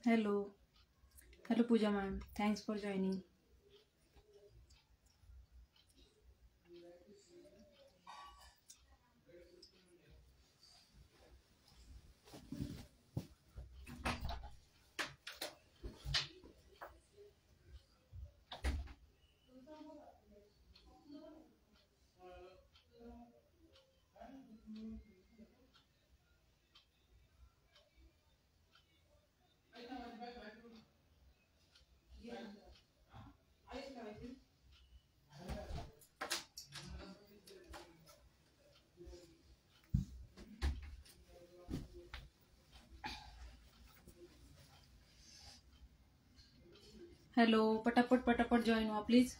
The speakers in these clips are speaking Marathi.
Hello. Hello, Pooja ma'am. Thanks for joining. Hello. पटापट join हुआ please.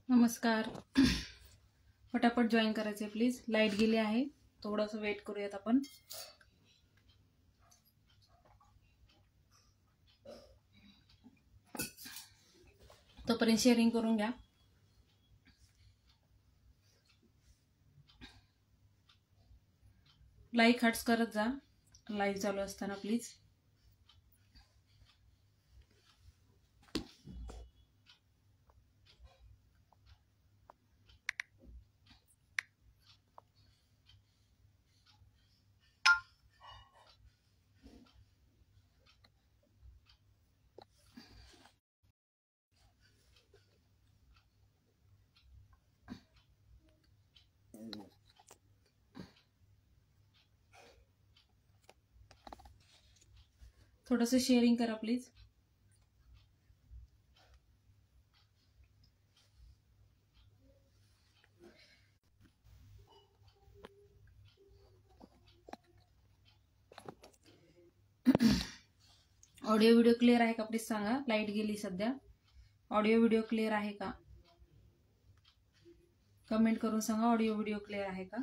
नमस्कार. पटापट जॉईन करायचे प्लीज. लाईट गेली आहे, थोडंसं वेट करूयात आपण. तोपर्यंत शेअरिंग करून घ्या. लाईक हार्ट्स करत जा लाईव्ह चालू असताना प्लीज. थोडंसं शेअरिंग करा प्लीज. ऑडिओ व्हिडिओ क्लिअर आहे का प्लीज सांगा. लाईट गेली सध्या. ऑडिओ व्हिडिओ क्लिअर आहे का कमेंट करून सांगा. ऑडिओ व्हिडिओ क्लिअर आहे का.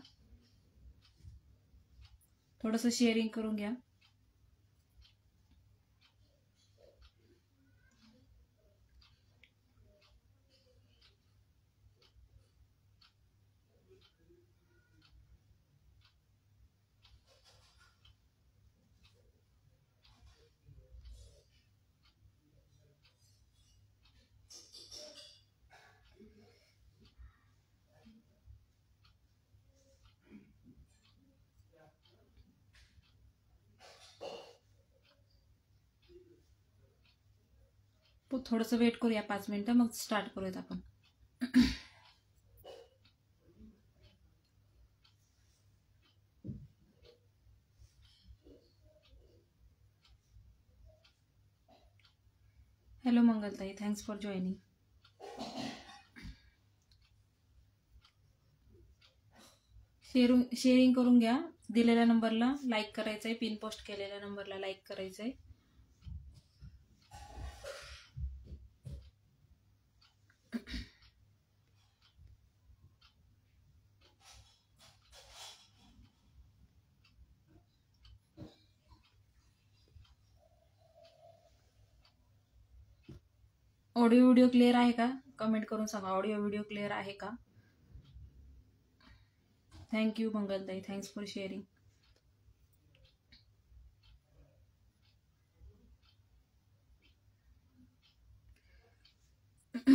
थोडंसं शेअरिंग करून घ्या. थोडंसं वेट करूया 5 मिनिटं, मग स्टार्ट करूयात आपण. Hello Mangaltai, thanks for joining. Sharing करून घ्या. दिलेल्या नंबरला लाईक करायचंय. पिन पोस्ट केलेल्या नंबरला लाईक करायचंय. ऑडिओ व्हिडिओ क्लिअर आहे का कमेंट करून सांगा. ऑडिओ व्हिडिओ क्लिअर आहे का. Thank you Mangaltai, thanks for sharing. चला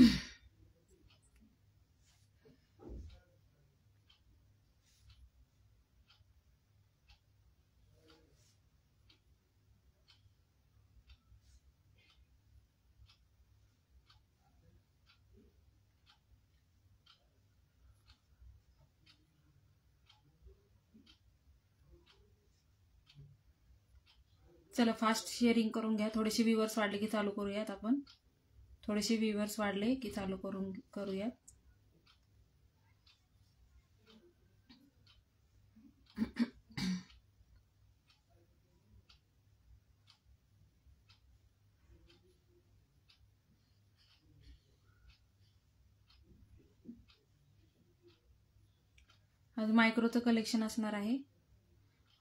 फास्ट शेअरिंग करून घ्या. थोडेसे व्ह्यूअर्स वाढले की चालू करूयात आपण. थोडेसे व्ह्यूअर्स वाढले की चालू करूयात. आज मायक्रोचं कलेक्शन असणार आहे.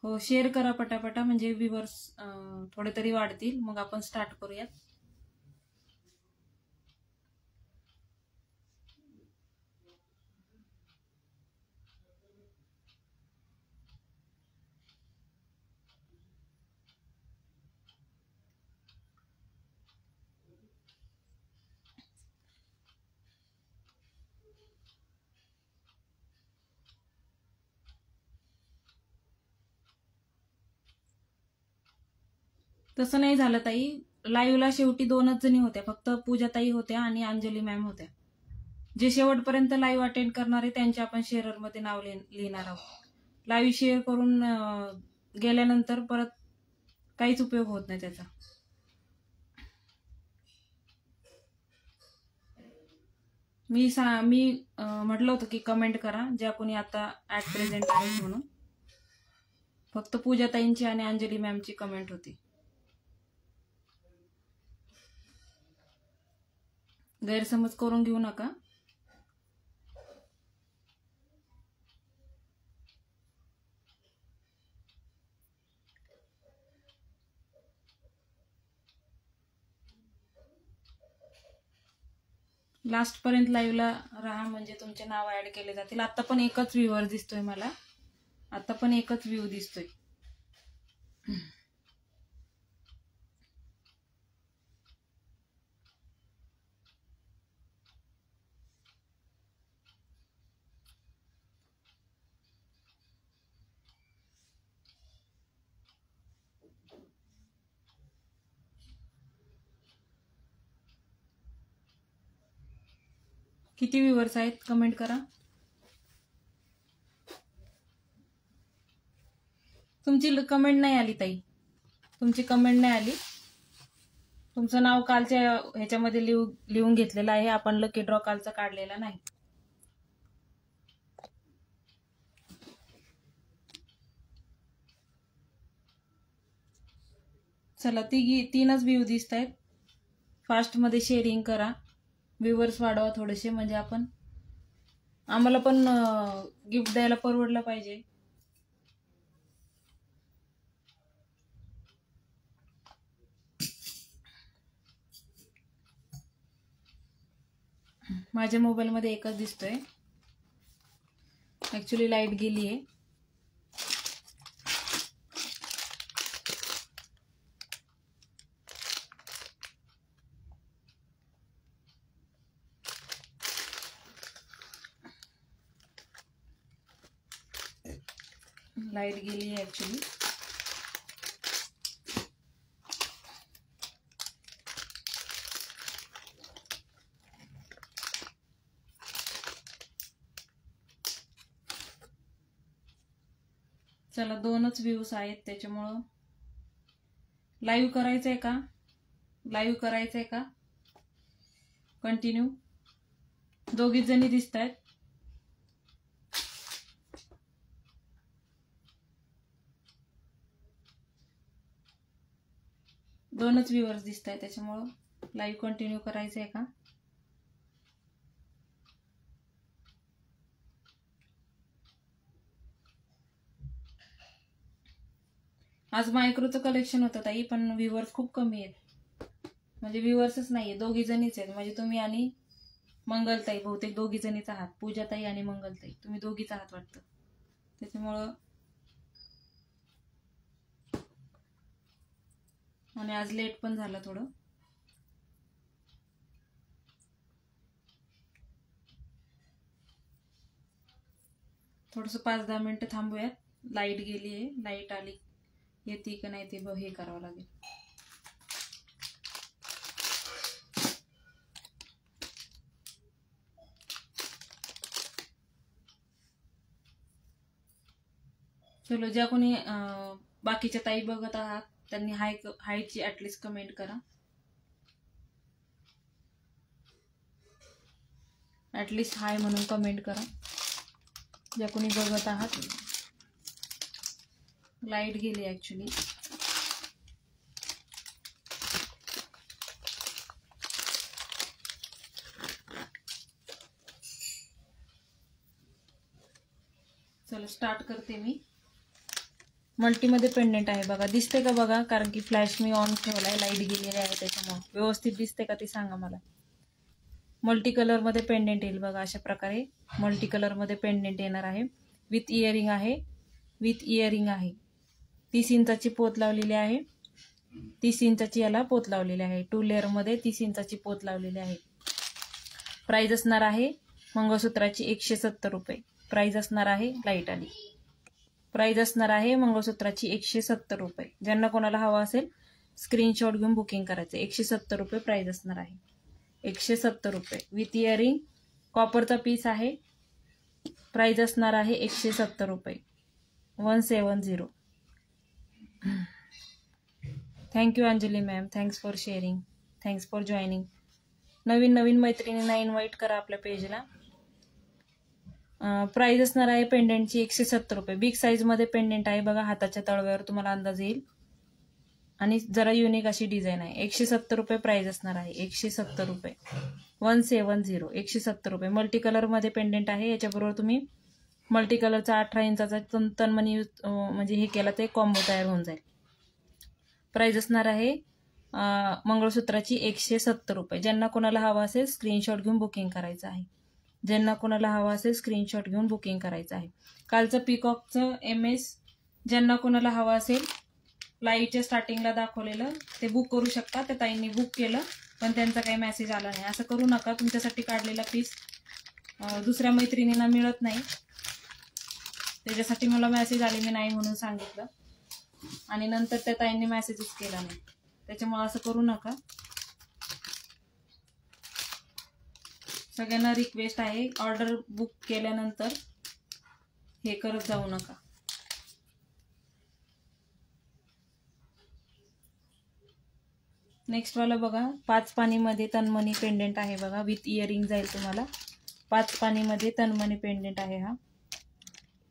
हो, शेअर करा पटापटा, म्हणजे व्ह्यूअर्स थोडे तरी वाढतील. मग आपण स्टार्ट करूयात. तसं नाही झालं ताई. लाईव्हला शेवटी 2च जणी होत्या, फक्त पूजा ताई होत्या आणि अंजली मॅम होत्या. जे शेवटपर्यंत लाईव्ह अटेंड करणार आहे त्यांचे आपण शेअरमध्ये नाव लिहिणार आहोत. लाईव्ह शेअर करून गेल्यानंतर परत काहीच उपयोग होत नाही त्याचा. मी म्हटलं होतं की कमेंट करा ज्या कोणी आता ऍट प्रेझेंट आहे म्हणून. फक्त पूजा ताईंची आणि अंजली मॅमची कमेंट होती. गैरसमज करून घेऊ नका. लास्ट पर्यंत लाईव्हला राहा, म्हणजे तुमचे नाव ऍड केले जातील. आता पण एकच व्ह्यूअर दिसतोय मला. आता पण एकच व्ह्यू दिसतोय. किती व्ह्यूअर्स आहेत कमेंट करा. तुमची कमेंट नाही आली ताई, तुमची कमेंट नाही आली. तुमचं नाव कालच्या ह्याच्यामध्ये लिहून घेतलेलं आहे. आपण लकी ड्रॉ कालचा काढलेला नाही. चला, 3च व्ह्यू दिसत आहेत. फास्ट मध्ये शेअरिंग करा, व्ह्यूअर्स वाढवा थोडेसे, म्हणजे आम्हाला पण गिफ्ट द्यायला परवडलं पाहिजे. माझ्या मोबाईलमध्ये एकच दिसतोय. ऍक्च्युली लाईट गेली आहे. लाईट गेली आहे ऍक्च्युली. चला, 2च व्ह्यूज आहेत त्याच्यामुळं. लाईव्ह करायचंय का? लाईव्ह करायचंय का कंटिन्यू? 2घीच जणी दिसत आहेत. दोनच व्ह्यूअर्स दिसत आहेत, त्याच्यामुळं लाईव्ह कंटिन्यू करायचंय का? आज मायक्रोचं कलेक्शन होतं ताई, पण व्ह्यूअर्स खूप कमी आहेत. म्हणजे व्ह्यूअर्सच नाहीये, 2घी जणीच आहेत. म्हणजे तुम्ही आणि मंगलताई, बहुतेक 2घी जणीच आहात. पूजाताई आणि मंगलताई, तुम्ही 2घीच आहात वाटतं. त्याच्यामुळं. आणि आज लेट पण झालं थोडं. थोडंसं 5-10 मिनिटं थांबूयात. लाईट गेली आहे, लाईट आली येते का नाही ते हे करावं लागेल. चलो, ज्या कोणी बाकीच्या ताई बघत आहात त्यांनी हायची ॲटलिस्ट कमेंट करा. ॲटलिस्ट हाय म्हणून कमेंट करा ज्या कोणी बघत आहात. लाईट गेली ॲक्च्युली. चला स्टार्ट करते मी. मल्टीमध्ये पेंडेंट आहे बघा. दिसते का बघा? कारण की फ्लॅश मी ऑन ठेवलाय, लाईट गेलेली आहे त्याच्यामुळे. व्यवस्थित दिसते का ते सांगा मला. मल्टी कलरमध्ये पेंडेंट येईल बघा. अशा प्रकारे मल्टी कलरमध्ये पेंडेंट येणार आहे. विथ इयरिंग आहे, विथ इयरिंग आहे. 30 इंचाची पोत लावलेली आहे. 30 इंचाची याला पोत लावलेली आहे. 2 लेअरमध्ये 30 इंचाची पोत लावलेली आहे. प्राइस असणार आहे मंगळसूत्राची 170 रुपये. प्राइस असणार आहे, लाईट आली. प्राइस असणार आहे मंगळसूत्राची 170 रुपये. ज्यांना कोणाला हवा असेल स्क्रीनशॉट घेऊन बुकिंग करायचं. 170 रुपये प्राइस असणार आहे. 170 रुपये विथ इयरिंग. कॉपरचा पीस आहे. प्राइस असणार आहे 170 रुपये. 170. Thank you Anjali ma'am. Thanks for sharing. Thanks for joining. नवीन मैत्रिणींना इन्व्हाइट करा आपल्या पेजला. प्राइस असणार आहे पेंडेंटची 170 रुपये. बिग साईजमध्ये पेंडेंट आहे बघा. हाताच्या तळव्यावर तुम्हाला अंदाज येईल आणि जरा युनिक अशी डिझाईन आहे. 170 रुपये प्राइस असणार आहे. 170 रुपये. 170. 170 रुपये. मल्टी कलरमध्ये पेंडेंट आहे. याच्याबरोबर तुम्ही मल्टी कलरचा 18 इंचाचा तनमनी म्हणजे हे केला ते कॉम्बो तयार होऊन जाईल. प्राइस असणार आहे मंगळसूत्राची 170 रुपये. ज्यांना कोणाला हवा असेल स्क्रीनशॉट घेऊन बुकिंग करायचं आहे. ज्यांना कोणाला हवा असेल स्क्रीनशॉट घेऊन बुकिंग करायचं आहे. कालचं पिकॉकचं MS ज्यांना कोणाला हवा असेल लाईव्हच्या स्टार्टिंगला दाखवलेलं ते बुक करू शकता. त्या ताईंनी बुक केलं पण त्यांचा काही मेसेज आला नाही. असं करू नका. तुमच्यासाठी काढलेला पीस दुसऱ्या मैत्रिणींना मिळत नाही. त्याच्यासाठी मला मेसेज आले, मी नाही म्हणून सांगितलं आणि नंतर त्या ताईंनी मेसेजच केला नाही. त्याच्यामुळे असं करू नका. सगळ्यांना रिक्वेस्ट आहे, ऑर्डर बुक केल्यानंतर हे करत जाऊ नका. नेक्स्ट वाला बघा. 5 पानीमध्ये तनमनी पेंडेंट आहे बघा. विथ इयरिंग जाईल तुम्हाला. 5 पानीमध्ये तनमनी पेंडेंट आहे. हा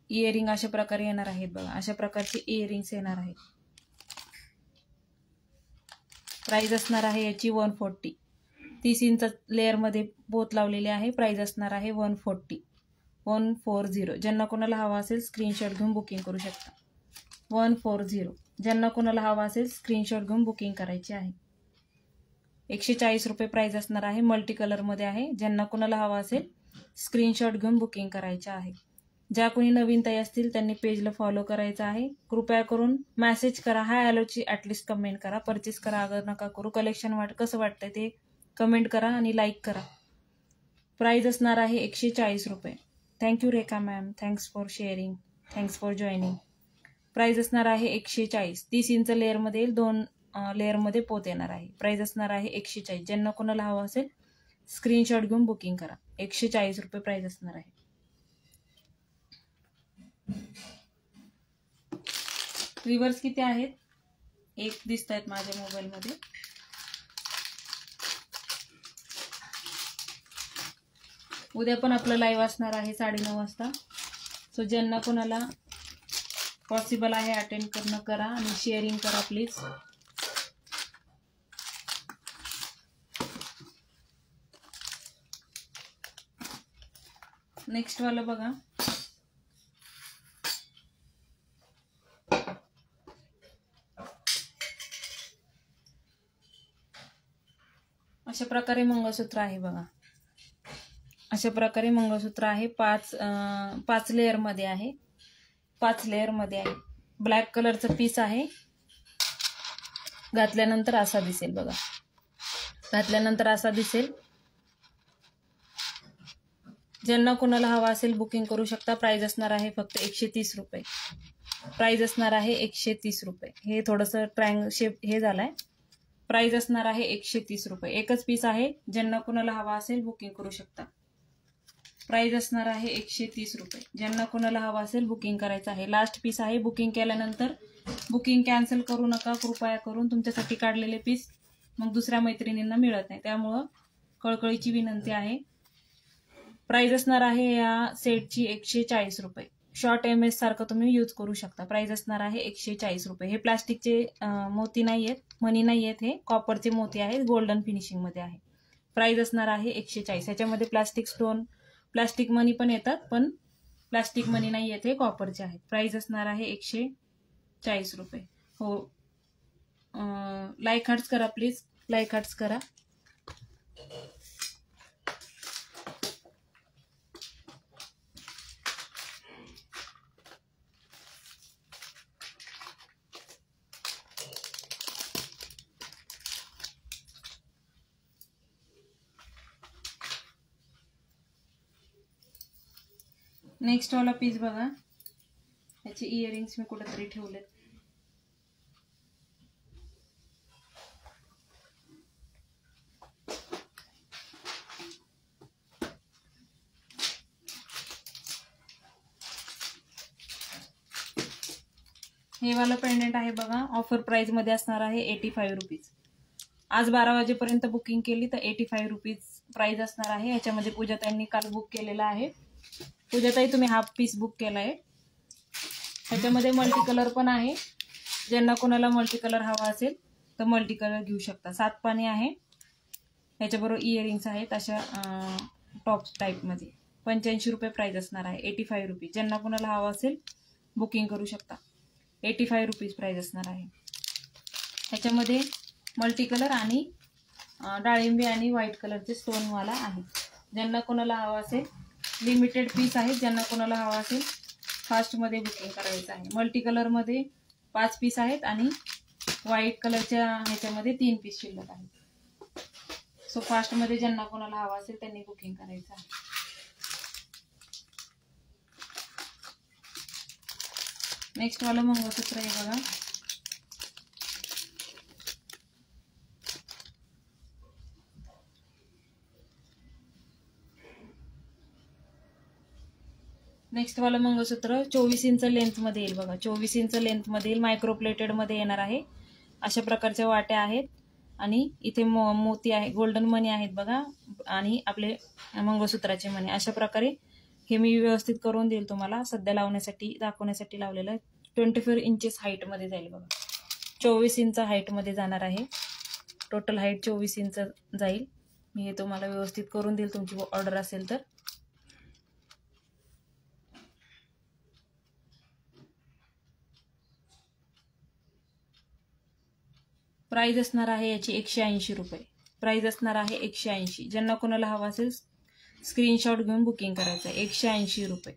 इयरिंग अशा प्रकारे येणार आहेत बघा. अशा प्रकारचे इयरिंग्स येणार आहेत. प्राइस असणार आहे याची 140. 30 इंच लेअरमध्ये पोत लावलेली आहे. प्राइस असणार आहे 140. 140. ज्यांना कोणाला हवा असेल स्क्रीनशॉट घेऊन बुकिंग करू शकता. 140. ज्यांना कोणाला हवा असेल स्क्रीनशॉट घेऊन बुकिंग करायची आहे. 140 रुपये प्राइस असणार आहे. मल्टी कलरमध्ये आहे. ज्यांना कोणाला हवा असेल स्क्रीनशॉट घेऊन बुकिंग करायचं आहे. ज्या कोणी नवीन ताई असतील त्यांनी पेजला फॉलो करायचं आहे. कृपया करून मेसेज करा. हाय हॅलोची ॲटलिस्ट कमेंट करा. परचेस करा अगर नका करू. कलेक्शन कसं वाटतंय ते कमेंट करा आणि लाईक करा. प्राइस असणार आहे 140 रुपये. Thank you Rekha ma'am. Thanks for sharing. Thanks for joining. Price असणार आहे 140. 30 इंच लेअरमध्ये येईल. 2 लेअरमध्ये पोत येणार आहे. प्राइस असणार आहे 140. ज्यांना कोणाला हवं असेल स्क्रीनशॉट घेऊन बुकिंग करा. 140 रुपये प्राइस असणार आहे. रिव्हर्स किती आहेत? 1 दिसत आहेत माझ्या मोबाईलमध्ये. उद्या पण आपलं लाईव्ह असणार आहे 9:30 वाजता. सो ज्यांना कोणाला पॉसिबल आहे अटेंड करणं करा आणि शेअरिंग करा प्लीज. नेक्स्ट वाला बघा. अशा प्रकारे मंगळसूत्र आहे बघा. अशा प्रकारे मंगळसूत्र आहे. 5 लेअरमध्ये आहे. 5 लेअरमध्ये आहे. ब्लॅक कलरचा पीस आहे. घातल्यानंतर असा दिसेल बघा. घातल्यानंतर असा दिसेल. ज्यांना कोणाला हवा असेल बुकिंग करू शकता. प्राइस असणार आहे फक्त 130 रुपये. प्राइस असणार आहे 130 रुपये. हे थोडंसं ट्रायंगल शेप हे झालंय. प्राइस असणार आहे 130 रुपये. एकच पीस आहे. ज्यांना कोणाला हवा असेल बुकिंग करू शकता. प्राइस असणार आहे 130 रुपये. ज्यांना कोणाला हवा असेल बुकिंग करायचं आहे. लास्ट पीस आहे. बुकिंग केल्यानंतर बुकिंग कॅन्सल करू नका कृपया करून. तुमच्यासाठी काढलेले पीस मग दुसऱ्या मैत्रिणींना मिळत नाही, त्यामुळं कळकळीची विनंती आहे. प्राइस असणार आहे या सेटची 140 रुपये. शॉर्ट MS सारखं तुम्ही यूज करू शकता. प्राइस असणार आहे 140 रुपये. हे प्लास्टिकचे मोती नाही आहेत, मनी नाही आहेत, हे कॉपरचे मोती आहेत, गोल्डन फिनिशिंग मध्ये आहे. प्राइस असणार आहे 140. ह्याच्यामध्ये प्लास्टिक स्टोन, प्लास्टिक मनी पण येतात, पण प्लास्टिक मनी नाही येते, कॉपरचे आहेत. प्राइस असणार आहे 140 रुपये. हो, लाईक हार्ट्स करा प्लीज, लाईक हार्ट्स करा. नेक्स्ट वाला पीस बघा. याचे इयरिंग्स मी कुठेतरी ठेवलेत. हे वाला पेंडेंट आहे बघा. ऑफर प्राइस मध्ये असणार आहे 85 रुपीज. आज 12 वाजेपर्यंत बुकिंग केली तर 85 रुपीज प्राइस असणार आहे. याच्यामध्ये पूजाताईंनी काल बुक केलेला आहे. पूजाताई तुम्ही हाफ पीस बुक केलाय. ह्याच्यामध्ये मल्टी कलर पण आहे. ज्यांना कोणाला मल्टी कलर हवा असेल तर मल्टी कलर घेऊ शकता. 7 पाणी आहे. ह्याच्याबरोबर इयरिंग्स आहेत अशा टॉप्स टाईपमध्ये. 85 रुपये प्राइस असणार आहे. 85 रुपीज. ज्यांना कोणाला हवा असेल बुकिंग करू शकता. 85 रुपीज प्राइस असणार आहे. ह्याच्यामध्ये मल्टी कलर आणि डाळिंबी आणि व्हाईट कलरचे स्टोनवाला आहे. ज्यांना कोणाला हवा असेल, लिमिटेड पीस आहेत. ज्यांना कोणाला हवा असेल फास्टमध्ये बुकिंग करायचं आहे. मल्टी कलरमध्ये 5 पीस आहेत आणि व्हाईट कलरच्या ह्याच्यामध्ये 3 पीस शिल्लक आहेत. सो फास्टमध्ये ज्यांना कोणाला हवा असेल त्यांनी बुकिंग करायचं आहे. नेक्स्ट वाला मंगळसूत्र आहे बघा. नेक्स्ट वाला मंगळसूत्र 24 इंच लेंथ मध्ये येईल बघा. 24 इंच लेंथ मध्ये येईल. मायक्रो प्लेटेड मध्ये येणार आहे. अशा प्रकारच्या वाट्या आहेत आणि इथे मोती आहे, गोल्डन मणी आहेत बघा, आणि आपले मंगळसूत्राचे मणी. अशा प्रकारे हे मी व्यवस्थित करून देईल तुम्हाला. सध्या लावण्यासाठी दाखवण्यासाठी लावलेलं आहे. 24 इंचेस हाईट मध्ये जाईल बघा. 24 इंच हाईट मध्ये जाणार आहे. टोटल हाईट 24 इंच जाईल. मी हे तुम्हाला व्यवस्थित करून देईल तुमची ऑर्डर असेल तर. प्राइस असणार आहे याची 180 रुपये. प्राइस असणार आहे 180. ज्यांना कोणाला हवा असेल स्क्रीनशॉट घेऊन बुकिंग करायचं आहे. 180 रुपये.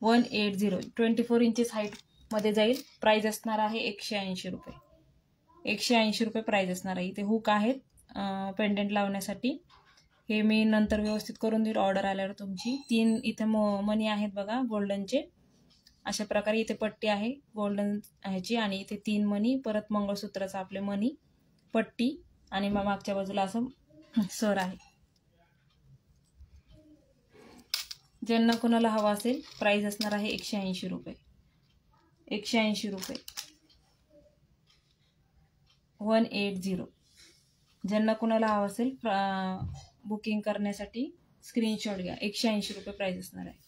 180. 24 इंचेस हाईट मध्ये जाईल. प्राइस असणार आहे 180 रुपये. 180 रुपये प्राइस असणार आहे. इथे हुक आहेत पेंडेंट लावण्यासाठी. हे मी नंतर व्यवस्थित करून देईल ऑर्डर आल्यावर तुमची. 3 इथे मनी आहेत बघा गोल्डनचे. अशा प्रकारे इथे पट्टी आहे गोल्डन ह्याची आणि इथे 3 मनी, परत मंगळसूत्राचा आपले मनी, पट्टी आणि मागच्या बाजूला असं सर आहे. ज्यांना कोणाला हवा असेल प्राइस असणार आहे 180 रुपये. 180 रुपये. 180. ज्यांना कोणाला हवा असेल बुकिंग करण्यासाठी स्क्रीनशॉट घ्या. 180 रुपये प्राइस असणार आहे.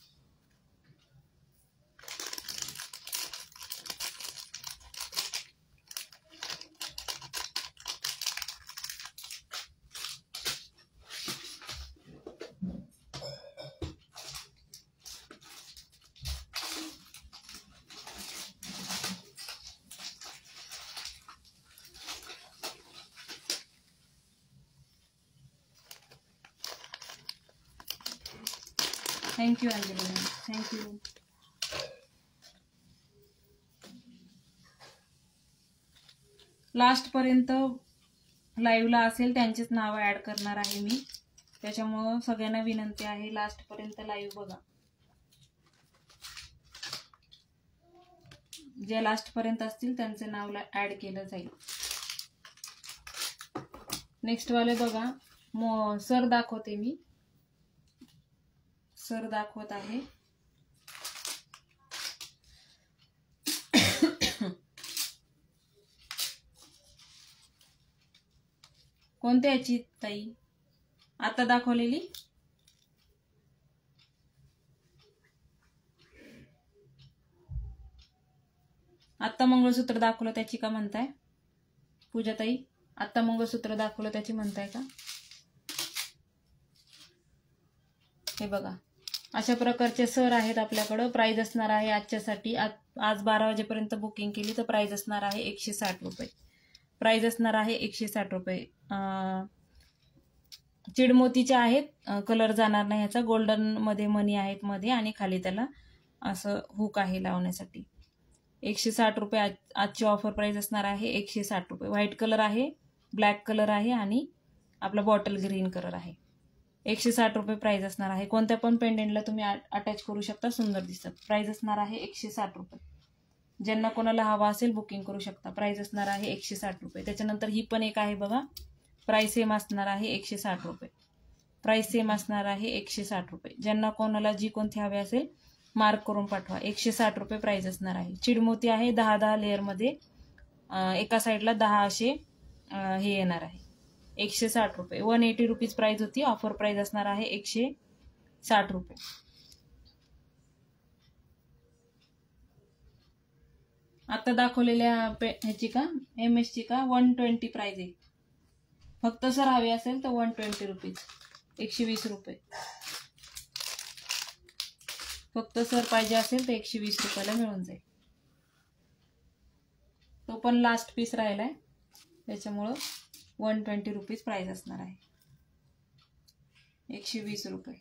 Thank you Anjali ma'am, thank you. Last पर्यंत लाईव्हला असेल त्यांचेच नाव ऍड करणार आहे मी. त्याच्यामुळं सगळ्यांना विनंती आहे, लास्ट पर्यंत लाईव्ह बघा. जे लास्ट पर्यंत असतील त्यांचे नाव ऍड केलं जाईल. नेक्स्ट वाले बघा, सर दाखवते मी. सर दाखवत आहे. कोणत्या याची ताई? आता दाखवलेली? आत्ता मंगळसूत्र दाखवलं त्याची का म्हणताय पूजा ताई? आत्ता मंगळसूत्र दाखवलं त्याची म्हणताय का? हे बघा, अशा प्रकारचे सर आहेत आपल्याकडं. प्राइस असणार आहे आजच्यासाठी, आज 12 वाजेपर्यंत बुकिंग केली तर प्राइस असणार आहे 160 रुपये. प्राइस असणार आहे 160 रुपये. चिडमोतीचे आहेत, कलर जाणार नाही ह्याचा. गोल्डन मध्ये मनी आहेत मध्ये, आणि खाली त्याला असं हुक आहे लावण्यासाठी. 160 रुपये आजची ऑफर प्राइस असणार आहे. 160 रुपये. व्हाईट कलर आहे, ब्लॅक कलर आहे आणि आपला बॉटल ग्रीन कलर आहे. 160 रुपये प्राइस असणार आहे. कोणत्या पण पेंडेंटला तुम्ही अटॅच करू शकता, सुंदर दिसतात. प्राइस असणार आहे 160 रुपये. ज्यांना कोणाला हवा असेल बुकिंग करू शकता. प्राइस असणार आहे 160 रुपये. त्याच्यानंतर ही पण एक आहे बघा, प्राइस सेम असणार आहे 160 रुपये. प्राइस सेम असणार आहे 160 रुपये. ज्यांना कोणाला जी कोणती हवी असेल मार्क करून पाठवा. 160 रुपये प्राइस असणार आहे. चिडमोती आहे 10-10 लेअरमध्ये, एका साईडला 10 असे हे येणार आहे. 160 रुपये. 180 रुपीज प्राइस होती, ऑफर प्राइस असणार आहे 160 रुपये. आता दाखवलेल्या ह्याची का, MS ची का, 120 प्राइस आहे. फक्त सर हवी असेल तर 120 रुपीज, 120 रुपये. फक्त सर पाहिजे असेल तर 120 रुपयाला मिळून जाईल. तो पण लास्ट पीस राहिलाय, त्याच्यामुळं 120 रुपीज प्राइस असणार आहे. 120 रुपये.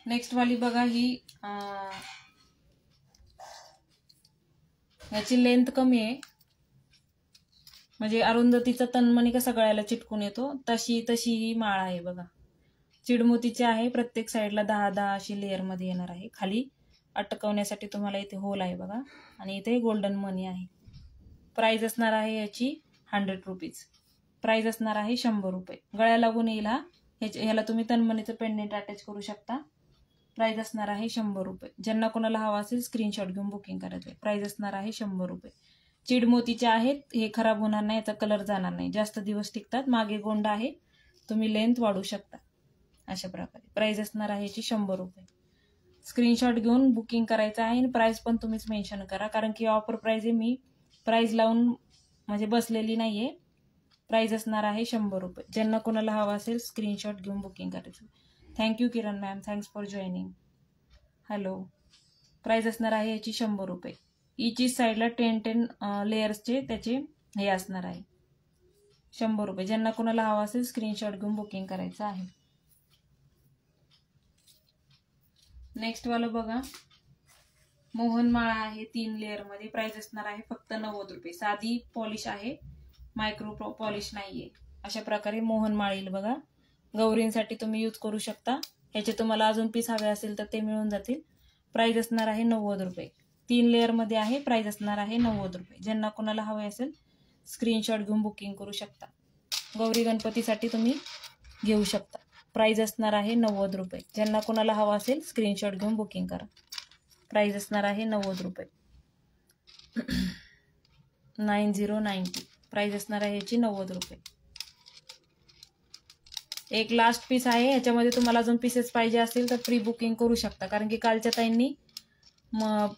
नेक्स्ट वाली बघा, ही याची लेंथ कमी आहे, म्हणजे अरुंधतीचा तन्मणी कसा गळ्याला चिटकून येतो तशी ही माळ आहे बघा. चिडमोतीची आहे, प्रत्येक साईडला 10-10 अशी लेअर मध्ये येणार आहे. खाली अटकवण्यासाठी तुम्हाला इथे होल आहे बघा, आणि इथे गोल्डन मनी आहे. प्राइस असणार आहे याची 100 रुपीज. प्राइस असणार आहे 100 रुपये. गळ्या लागून येईल हा. ह्याला तुम्ही तन्मणीचं पेंडेंट अटॅच करू शकता. प्राइस असणार आहे 100 रुपये. ज्यांना कोणाला हवा असेल स्क्रीनशॉट घेऊन बुकिंग करायचं. प्राइस असणार आहे 100 रुपये. चिडमोतीचे आहेत, हे खराब होणार नाही, याचा कलर जाणार नाही, जास्त दिवस टिकतात. मागे गोंडा आहे, तुम्ही लेंथ वाढवू शकता अशा प्रकारे. प्राइस असणार आहे याची 100 रुपये. स्क्रीनशॉट घेऊन बुकिंग करायचं आहे, आणि प्राइस पण तुम्हीच मेन्शन करा, कारण की ऑफर प्राइस आहे. मी प्राइस लावून म्हणजे बसलेली नाहीये. प्राइस असणार आहे 100 रुपये. ज्यांना कोणाला हवा असेल स्क्रीनशॉट घेऊन बुकिंग करायचं. Thank you Kiran ma'am, thanks for joining. Hello. Price असणार आहे याची 100 रुपये. इची साईडला 10 लेयर्सचे त्याचे हे असणार आहे 100 रुपये. ज्यांना कोणाला हवा असेल स्क्रीनशॉट घेऊन बुकिंग करायचं आहे. नेक्स्ट वाला बघा, मोहनमाळा आहे 3 लेअर मध्ये. प्राइस असणार आहे फक्त 90 रुपये. साधी पॉलिश आहे, मायक्रो पॉलिश नाहीये. अशा प्रकारे मोहनमाळ येईल बघा. गौरींसाठी तुम्ही यूज करू शकता. ह्याचे तुम्हाला अजून पीस हवे असेल तर ते मिळून जातील. प्राइस असणार आहे 90 रुपये. 3 लेअर मध्ये आहे. प्राइस असणार आहे 90 रुपये. ज्यांना कोणाला हवे असेल स्क्रीनशॉट घेऊन बुकिंग करू शकता. गौरी गणपतीसाठी तुम्ही घेऊ शकता. प्राइस असणार आहे 90 रुपये. ज्यांना कोणाला हवा असेल स्क्रीनशॉट घेऊन बुकिंग करा. प्राइस असणार आहे 90 रुपये. 9090. प्राइस असणार आहे याची 90 रुपये. एक लास्ट पीस आहे, ह्याच्यामध्ये तुम्हाला अजून पीसेस पाहिजे असतील तर प्री बुकिंग करू शकता, कारण की कालच्या ताईंनी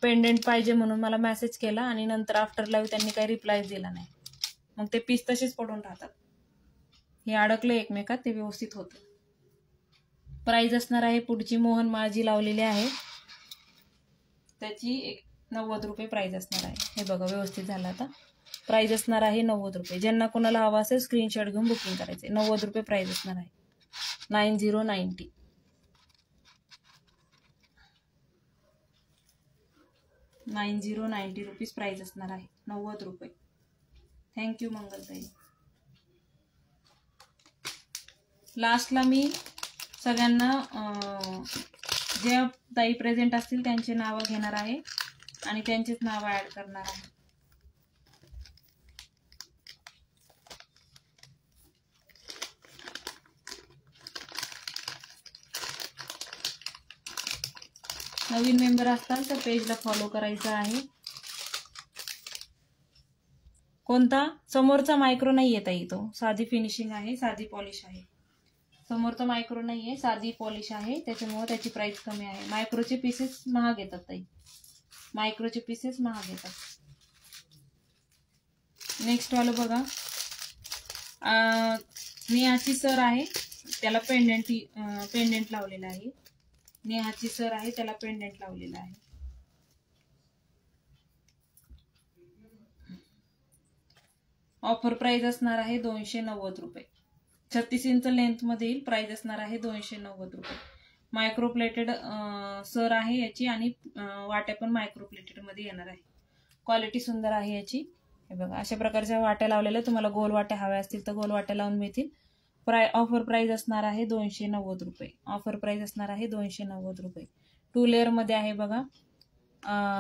पेंडेंट पाहिजे म्हणून मला मेसेज केला, आणि नंतर आफ्टर लाईव्ह त्यांनी काही रिप्लाय दिला नाही. मग ते पीस तसेच पडून राहतात. हे अडकले एकमेकात, ते व्यवस्थित होतं. प्राइस असणार आहे पुढची मोहनमाळ जी लावलेली आहे त्याची 90 रुपये प्राइस असणार आहे. हे बघा व्यवस्थित झालं आता. प्राइस असणार आहे 90 रुपये. ज्यांना कोणाला हवा असेल स्क्रीनशॉट घेऊन बुकिंग करायचे. 90 रुपये प्राइस असणार आहे. 9090. 9090 रुपीज प्राइस असणार आहे. 90 रुपये. थँक्यू मंगलताई. लास्टला मी सगळ्यांना जे ताई प्रेझेंट असतील त्यांचे नावं घेणार आहे आणि त्यांचेच नावं ऍड करणार आहे. नवीन मेंबर असताल तर पेजला फॉलो करायचं आहे. कोणता? समोरचा मायक्रो नाही येत आहे, तो साधी फिनिशिंग आहे, साधी पॉलिश आहे. समोरचा मायक्रो नाहीये, साधी पॉलिश आहे, त्याच्यामुळे त्याची प्राइस कमी आहे. मायक्रोचे पीसेस महाग येतात ताई, मायक्रोचे पीसेस महाग येतात. नेक्स्ट वाला बघा, नेहाची सर आहे, त्याला पेंडेंट लावलेला आहे. नेहाची सर आहे, त्याला पेंडेंट लावलेला आहे. ऑफर प्राइस असणार आहे 290 रुपये. 36 इंच लेंथ मध्ये येईल. प्राइस असणार आहे 290 रुपये. मायक्रो प्लेटेड सर आहे याची आणि वाट्या पण मायक्रो प्लेटेड मध्ये येणार आहे. क्वालिटी सुंदर आहे याची. हे बघा, अशा प्रकारच्या वाट्या लावलेल्या. तुम्हाला गोल वाट्या हव्या असतील तर गोल वाट्या लावून मिळतील. ऑफर प्राइस असणार आहे 290 रुपये. ऑफर प्राइस असणार आहे 290 रुपये. 2 लेअर मध्ये आहे बघा.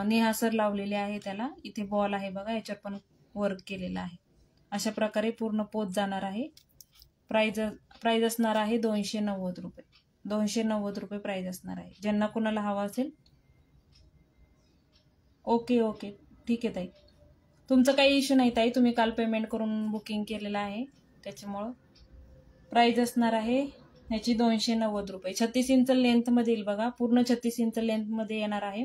नेहा सर लावलेले आहे त्याला. इथे बॉल आहे बघा, याच्यावर पण वर्क केलेला आहे. अशा प्रकारे पूर्ण पोत जाणार आहे. प्राइस असणार आहे 290 रुपये. 290 रुपये प्राइस असणार आहे. ज्यांना कुणाला हवा असेल. ओके ओके, ठीक आहे ताई. तुमचं काही इश्यू नाही ताई, तुम्ही काल पेमेंट करून बुकिंग केलेलं आहे, त्याच्यामुळं प्राइस असणार आहे याची 290 रुपये. 36 इंच लेंथ मध्ये येईल बघा, पूर्ण 36 इंच लेंथ मध्ये येणार आहे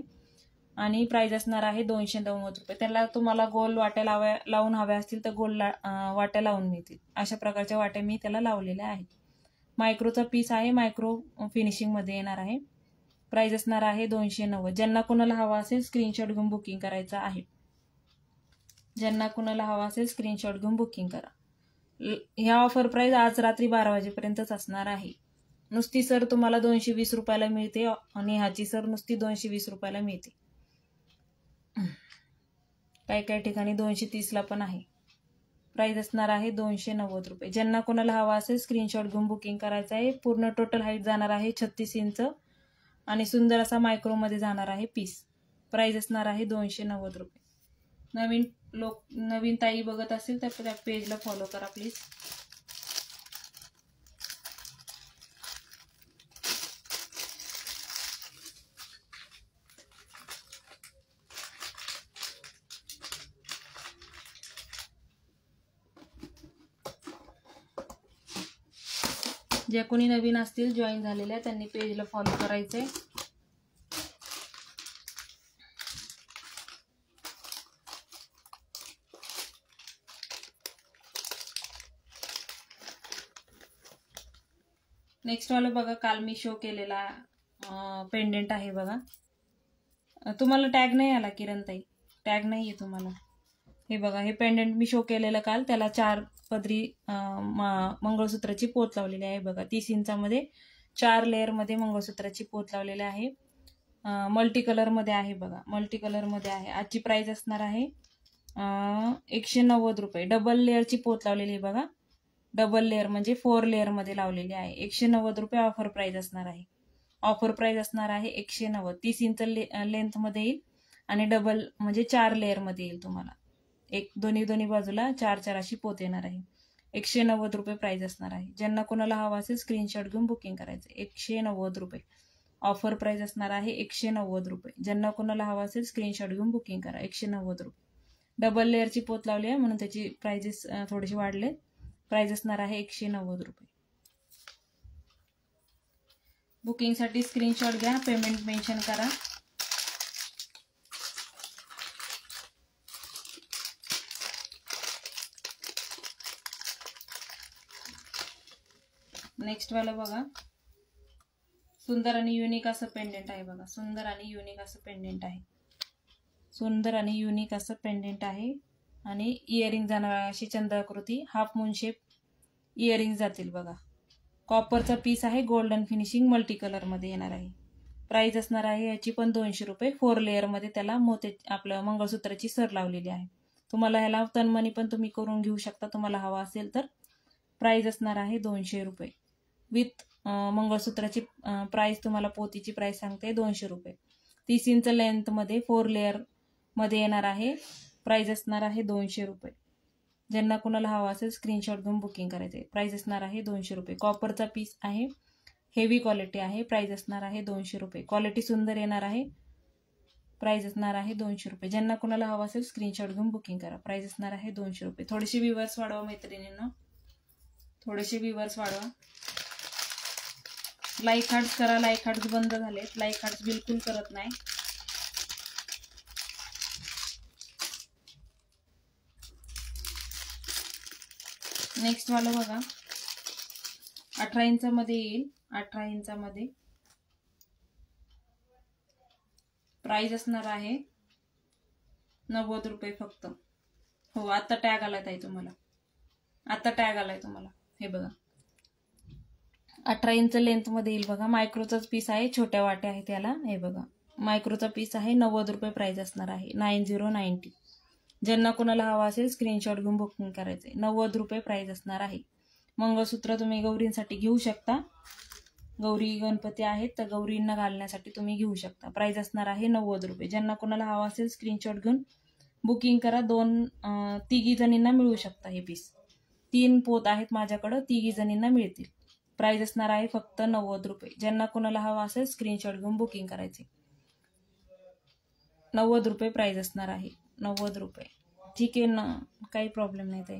आणि प्राइस असणार आहे 290 रुपये. त्याला तुम्हाला गोल वाट्या लावून हव्या असतील तर गोल वाट्या लावून मिळतील. अशा प्रकारच्या वाट्या मी त्याला लावलेल्या आहेत. मायक्रोचा पीस आहे, मायक्रो फिनिशिंग मध्ये येणार आहे. प्राइस असणार आहे 290. ज्यांना कुणाला हवा असेल स्क्रीनशॉट घेऊन बुकिंग करायचं आहे. ज्यांना कुणाला हवा असेल स्क्रीनशॉट घेऊन बुकिंग करा. ह्या ऑफर प्राइस आज रात्री 12 वाजेपर्यंतच असणार आहे. नुसती सर तुम्हाला 220 रुपयाला मिळते आणि ह्याची सर नुसती 220 रुपयाला मिळते. काही ठिकाणी 230 ला पण आहे. प्राइस असणार आहे 290 रुपये. ज्यांना कोणाला हवा असेल स्क्रीनशॉट घेऊन बुकिंग करायचं आहे. पूर्ण टोटल हाईट जाणार आहे 36 इंच आणि सुंदर असा मायक्रो मध्ये जाणार आहे पीस. प्राइस असणार आहे 290 रुपये. नवीन ताई बघत असेल तर त्या पेजला फॉलो करा प्लीज. जे कोणी नवीन असतील जॉईन झालेल्या त्यांनी पेजला फॉलो करायचंय. नेक्स्ट वाला बघा, काल मी शो केलेला पेंडेंट आहे बघा. तुम्हाला टॅग नाही आला किरण ताई, टॅग नाही आहे तुम्हाला. हे बघा, हे पेंडेंट मी शो केलेलं काल. त्याला 4 पदरी मंगळसूत्राची पोत लावलेली आहे बघा. 30 इंचामध्ये 4 लेअर मध्ये मंगळसूत्राची पोत लावलेली आहे. मल्टी कलर मध्ये आहे बघा, मल्टी कलर मध्ये आहे. आजची प्राइस असणार आहे 190 रुपये. डबल लेअरची पोत लावलेली आहे बघा. डबल लेअर म्हणजे 4 लेअर मध्ये लावलेली आहे. 190 रुपये ऑफर प्राइस असणार आहे. ऑफर प्राइस असणार आहे 190. 30 इंच लेंथ मध्ये येईल आणि डबल म्हणजे 4 लेअर मध्ये येईल. तुम्हाला दोन्ही बाजूला 4 अशी पोत येणार आहे. 190 रुपये प्राइस असणार आहे. ज्यांना कोणाला हवा असेल स्क्रीनशॉट घेऊन बुकिंग करायचं. 190 रुपये ऑफर प्राइस असणार आहे. 190 रुपये. ज्यांना कोणाला हवा असेल स्क्रीनशॉट घेऊन बुकिंग करा. 190 रुपये. डबल लेअरची पोत लावली आहे म्हणून त्याची प्राइजेस थोडेसे वाढले. प्राइस असणार आहे 190 रुपये. बुकिंग साठी स्क्रीनशॉट घ्या, पेमेंट मेन्शन करा. नेक्स्ट वाला बघा, सुंदर आणि युनिक असं पेंडेंट आहे बघा. सुंदर आणि युनिक असं पेंडेंट आहे. सुंदर आणि युनिक असं पेंडेंट आहे आणि इयरिंग जाणार अशी चंद्राकृती हाफ मून शेप इयरिंग जातील बघा. कॉपरचा पीस आहे, गोल्डन फिनिशिंग मल्टी कलर मध्ये येणार आहे. प्राइस असणार आहे याची पण 200 रुपये. 4 लेअर मध्ये त्याला आपलं मंगळसूत्राची सर लावलेली आहे. तुम्हाला ह्याला तनमनी पण तुम्ही करून घेऊ शकता तुम्हाला हवा असेल तर. प्राइस असणार आहे 200 रुपये. विथ मंगळसूत्राची प्राइस तुम्हाला पोतीची प्राइस सांगते 200 रुपये. 30 इंच लेंथमध्ये 4 लेअर मध्ये येणार आहे. प्राइस असणार आहे 200 रुपये. ज्यांना कोणाला हवा असेल स्क्रीनशॉट घेऊन बुकिंग करायचे. प्राइस असणार आहे 200 रुपये. कॉपरचा पीस आहे, हेवी क्वालिटी आहे. प्राइस असणार आहे 200 रुपये. क्वालिटी सुंदर येणार आहे. प्राइस असणार आहे 200 रुपये. ज्यांना कोणाला हवा असेल स्क्रीनशॉट घेऊन बुकिंग करा. प्राइस असणार आहे 200 रुपये. थोडेसे व्ह्यूअर्स वाढवा मैत्रिणींना, थोडेसे व्ह्यूअर्स वाढवा. लाईक हार्ट्स करा. लाईक हार्ट्स बंद झालेत. लाईक हार्ट्स बिलकुल करत नाही. नेक्स्ट वाला बघा, 18 इंचामध्ये येईल. 18 इंचामध्ये प्राइस असणार आहे 90 रुपये फक्त. हो, आता टॅग आलाय ताई तुम्हाला, आता टॅग आलाय तुम्हाला. हे बघा 18 इंच लेंथमध्ये येईल बघा. मायक्रोचाच पीस आहे, छोट्या वाट्या आहेत त्याला. हे बघा मायक्रोचा पीस आहे. 90 रुपये प्राइस असणार आहे. 9090. ज्यांना कोणाला हवा असेल स्क्रीनशॉट घेऊन बुकिंग करायचे. 90 रुपये प्राइस असणार आहे. मंगळसूत्र तुम्ही गौरींसाठी घेऊ शकता. गौरी गणपती आहेत तर गौरींना घालण्यासाठी तुम्ही घेऊ शकता. प्राइस असणार आहे 90 रुपये. ज्यांना कोणाला हवा असेल स्क्रीनशॉट घेऊन बुकिंग करा. तिघी जणींना मिळू शकता हे पीस. 3 पोत आहेत माझ्याकडं, तिघी जणींना मिळतील. प्राइस असणार आहे फक्त 90 रुपये. ज्यांना कोणाला हवा असेल स्क्रीनशॉट घेऊन बुकिंग करायचे. 90 रुपये प्राइस असणार आहे. 90 रुपये. ठीक आहे ना, काही प्रॉब्लेम नाही ताई.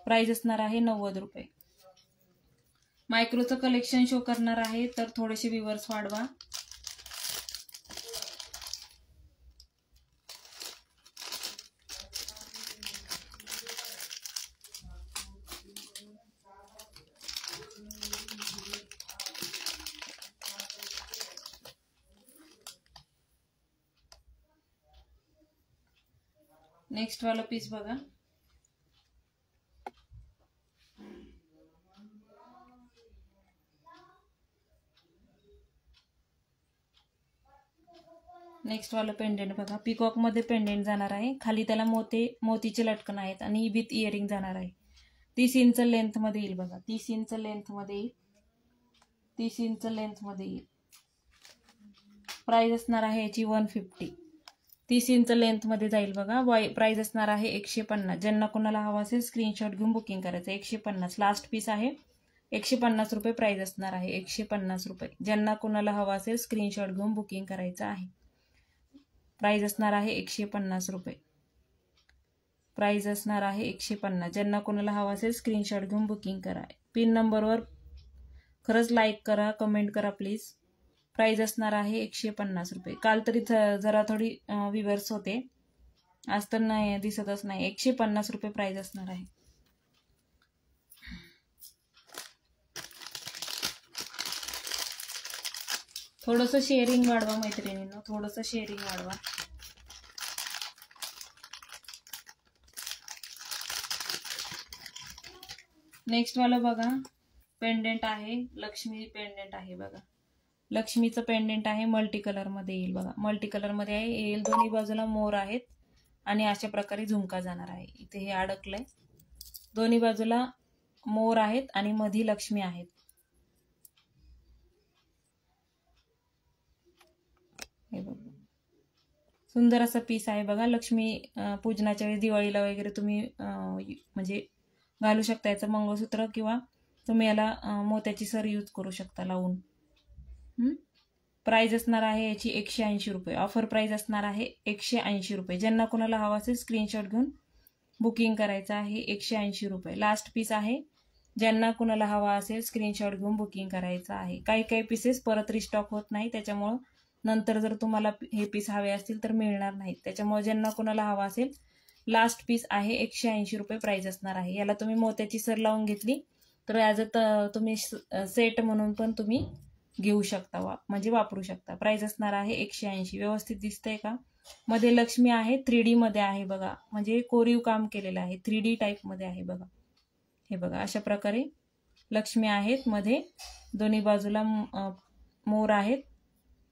प्राइस असणार आहे 90 रुपये. मायक्रोचं कलेक्शन शो करणार आहे तर थोडेसे व्ह्यूअर्स वाढवा. नेक्स्ट वाला पीस बघा, नेक्स्ट वाला पेंडेंट बघा. पिकॉक मध्ये पेंडेंट जाणार आहे. खाली त्याला मोतीचे लटकन आहेत आणि विथ इयरिंग जाणार आहे. 30 इंच लेंथ मध्ये येईल बघा. 30 इंच लेंथ मध्ये येईल. 30 इंच लेंथ मध्ये येईल. प्राइस असणार आहे याची 150. 30 इंच लेंथ मध्ये जाईल बघा. प्राइस असणार आहे 150. ज्यांना कोणाला हवा असेल स्क्रीनशॉट घेऊन बुकिंग करायचं. 150 लास्ट पीस आहे. 150 रुपये प्राइस असणार आहे. 150 रुपये. ज्यांना कोणाला हवा असेल स्क्रीनशॉट घेऊन बुकिंग करायचं आहे. प्राइस असणार आहे 150 रुपये. प्राइस असणार आहे 150. ज्यांना कोणाला हवा असेल स्क्रीनशॉट घेऊन बुकिंग करा. पिन नंबरवर खरंच लाईक करा, कमेंट करा प्लीज. प्राइस असणार आहे 150 रुपये. काल तरी जरा थोडी व्ह्यूअर्स होते, आज तर नाही दिसतच नाही. 150 रुपये प्राइस असणार आहे. थोडंसं शेअरिंग वाढवा मैत्रिणींनो, थोडंसं शेअरिंग वाढवा. नेक्स्ट वाला बघा, पेंडेंट आहे. लक्ष्मी पेंडेंट आहे बघा. लक्ष्मीचं पेंडेंट आहे. मल्टी कलर मध्ये येईल बघा. मल्टी कलर मध्ये येईल. दोन्ही बाजूला मोर आहेत आणि अशा प्रकारे झुमका जाणार आहे. इथे हे अडकलंय. दोन्ही बाजूला मोर आहेत आणि मध्ये लक्ष्मी आहेत. हे बघा सुंदर असा पीस आहे बघा. लक्ष्मी पूजनाच्या वेळी दिवाळीला वगैरे तुम्ही म्हणजे घालू शकता. याचं मंगळसूत्र किंवा तुम्ही याला मोत्याची सर यूज करू शकता लावून. प्राइस असणार आहे याची 180 रुपये. ऑफर प्राइस असणार आहे 180 रुपये. ज्यांना कोणाला हवा असेल स्क्रीनशॉट घेऊन बुकिंग करायचं आहे. 180 रुपये लास्ट पीस आहे. ज्यांना कोणाला हवा असेल स्क्रीनशॉट घेऊन बुकिंग करायचं आहे. काही काही पीसेस परत रिस्टॉक होत नाही, त्याच्यामुळं नंतर जर तुम्हाला हे पीस हवे असतील तर मिळणार नाहीत. त्याच्यामुळे ज्यांना कोणाला हवा असेल लास्ट पीस आहे 180 रुपये प्राइस असणार आहे. याला तुम्ही मोत्याची सर लावून घेतली तर ॲज अ तुम्ही सेट म्हणून पण तुम्ही घेऊ शकता, म्हणजे वापरू शकता. प्राइस असणार आहे 180. व्यवस्थित दिसतंय का? मध्ये लक्ष्मी आहे. 3D मध्ये आहे बघा, म्हणजे कोरीव काम केलेलं आहे. 3D टाईप मध्ये आहे बघा. हे बघा अशा प्रकारे लक्ष्मी आहेत. मध्ये दोन्ही बाजूला मोर आहेत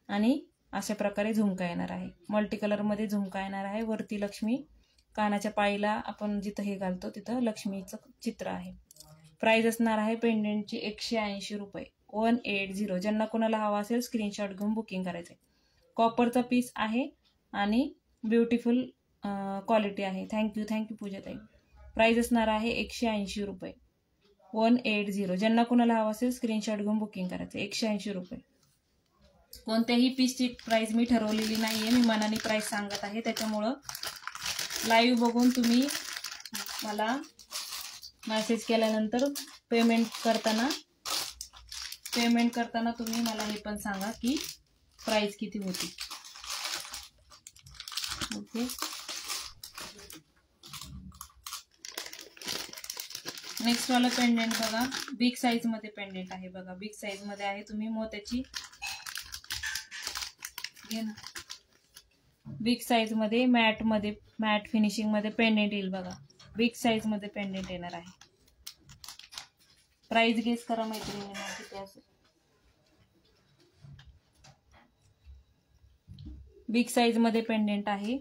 आणि अशा प्रकारे झुमका येणार आहे. मल्टी कलर मध्ये झुमका येणार आहे. वरती लक्ष्मी, कानाच्या पाळीला आपण जिथं हे घालतो तिथं लक्ष्मीचं चित्र आहे. प्राइस असणार आहे पेंडेंटची 180 रुपये, 180. ज्यांना कोणाला हवा असेल स्क्रीनशॉट घेऊन बुकिंग करायचं आहे. कॉपरचा पीस आहे आणि ब्युटिफुल क्वालिटी आहे. थँक्यू पूजाताई. प्राइस असणार आहे 180 रुपये, 180. ज्यांना कोणाला हवा असेल स्क्रीनशॉट घेऊन बुकिंग करायचं, 180 रुपये. कोणत्याही पीसची प्राइस मी ठरवलेली नाहीये, मी मनाने प्राइस सांगत आहे. त्याच्यामुळं लाईव्ह बघून तुम्ही मला मेसेज केल्यानंतर पेमेंट करताना तुम्ही मला हे पण सांगा की प्राइस किती होती. ओके. नेक्स्ट वाला पेंडेंट बघा, बिग साईज मध्ये पेंडेंट आहे बघा. बिग साईज मध्ये आहे. तुम्ही मोत्याची बिग साईज मध्ये मॅट फिनिशिंग मध्ये पेंडेंट येईल बघा. बिग साईज मध्ये पेंडेंट येणार आहे. प्राइस गेस करा मैत्रिणींना किती असेल. बिग साईज मध्ये पेंडेंट आहे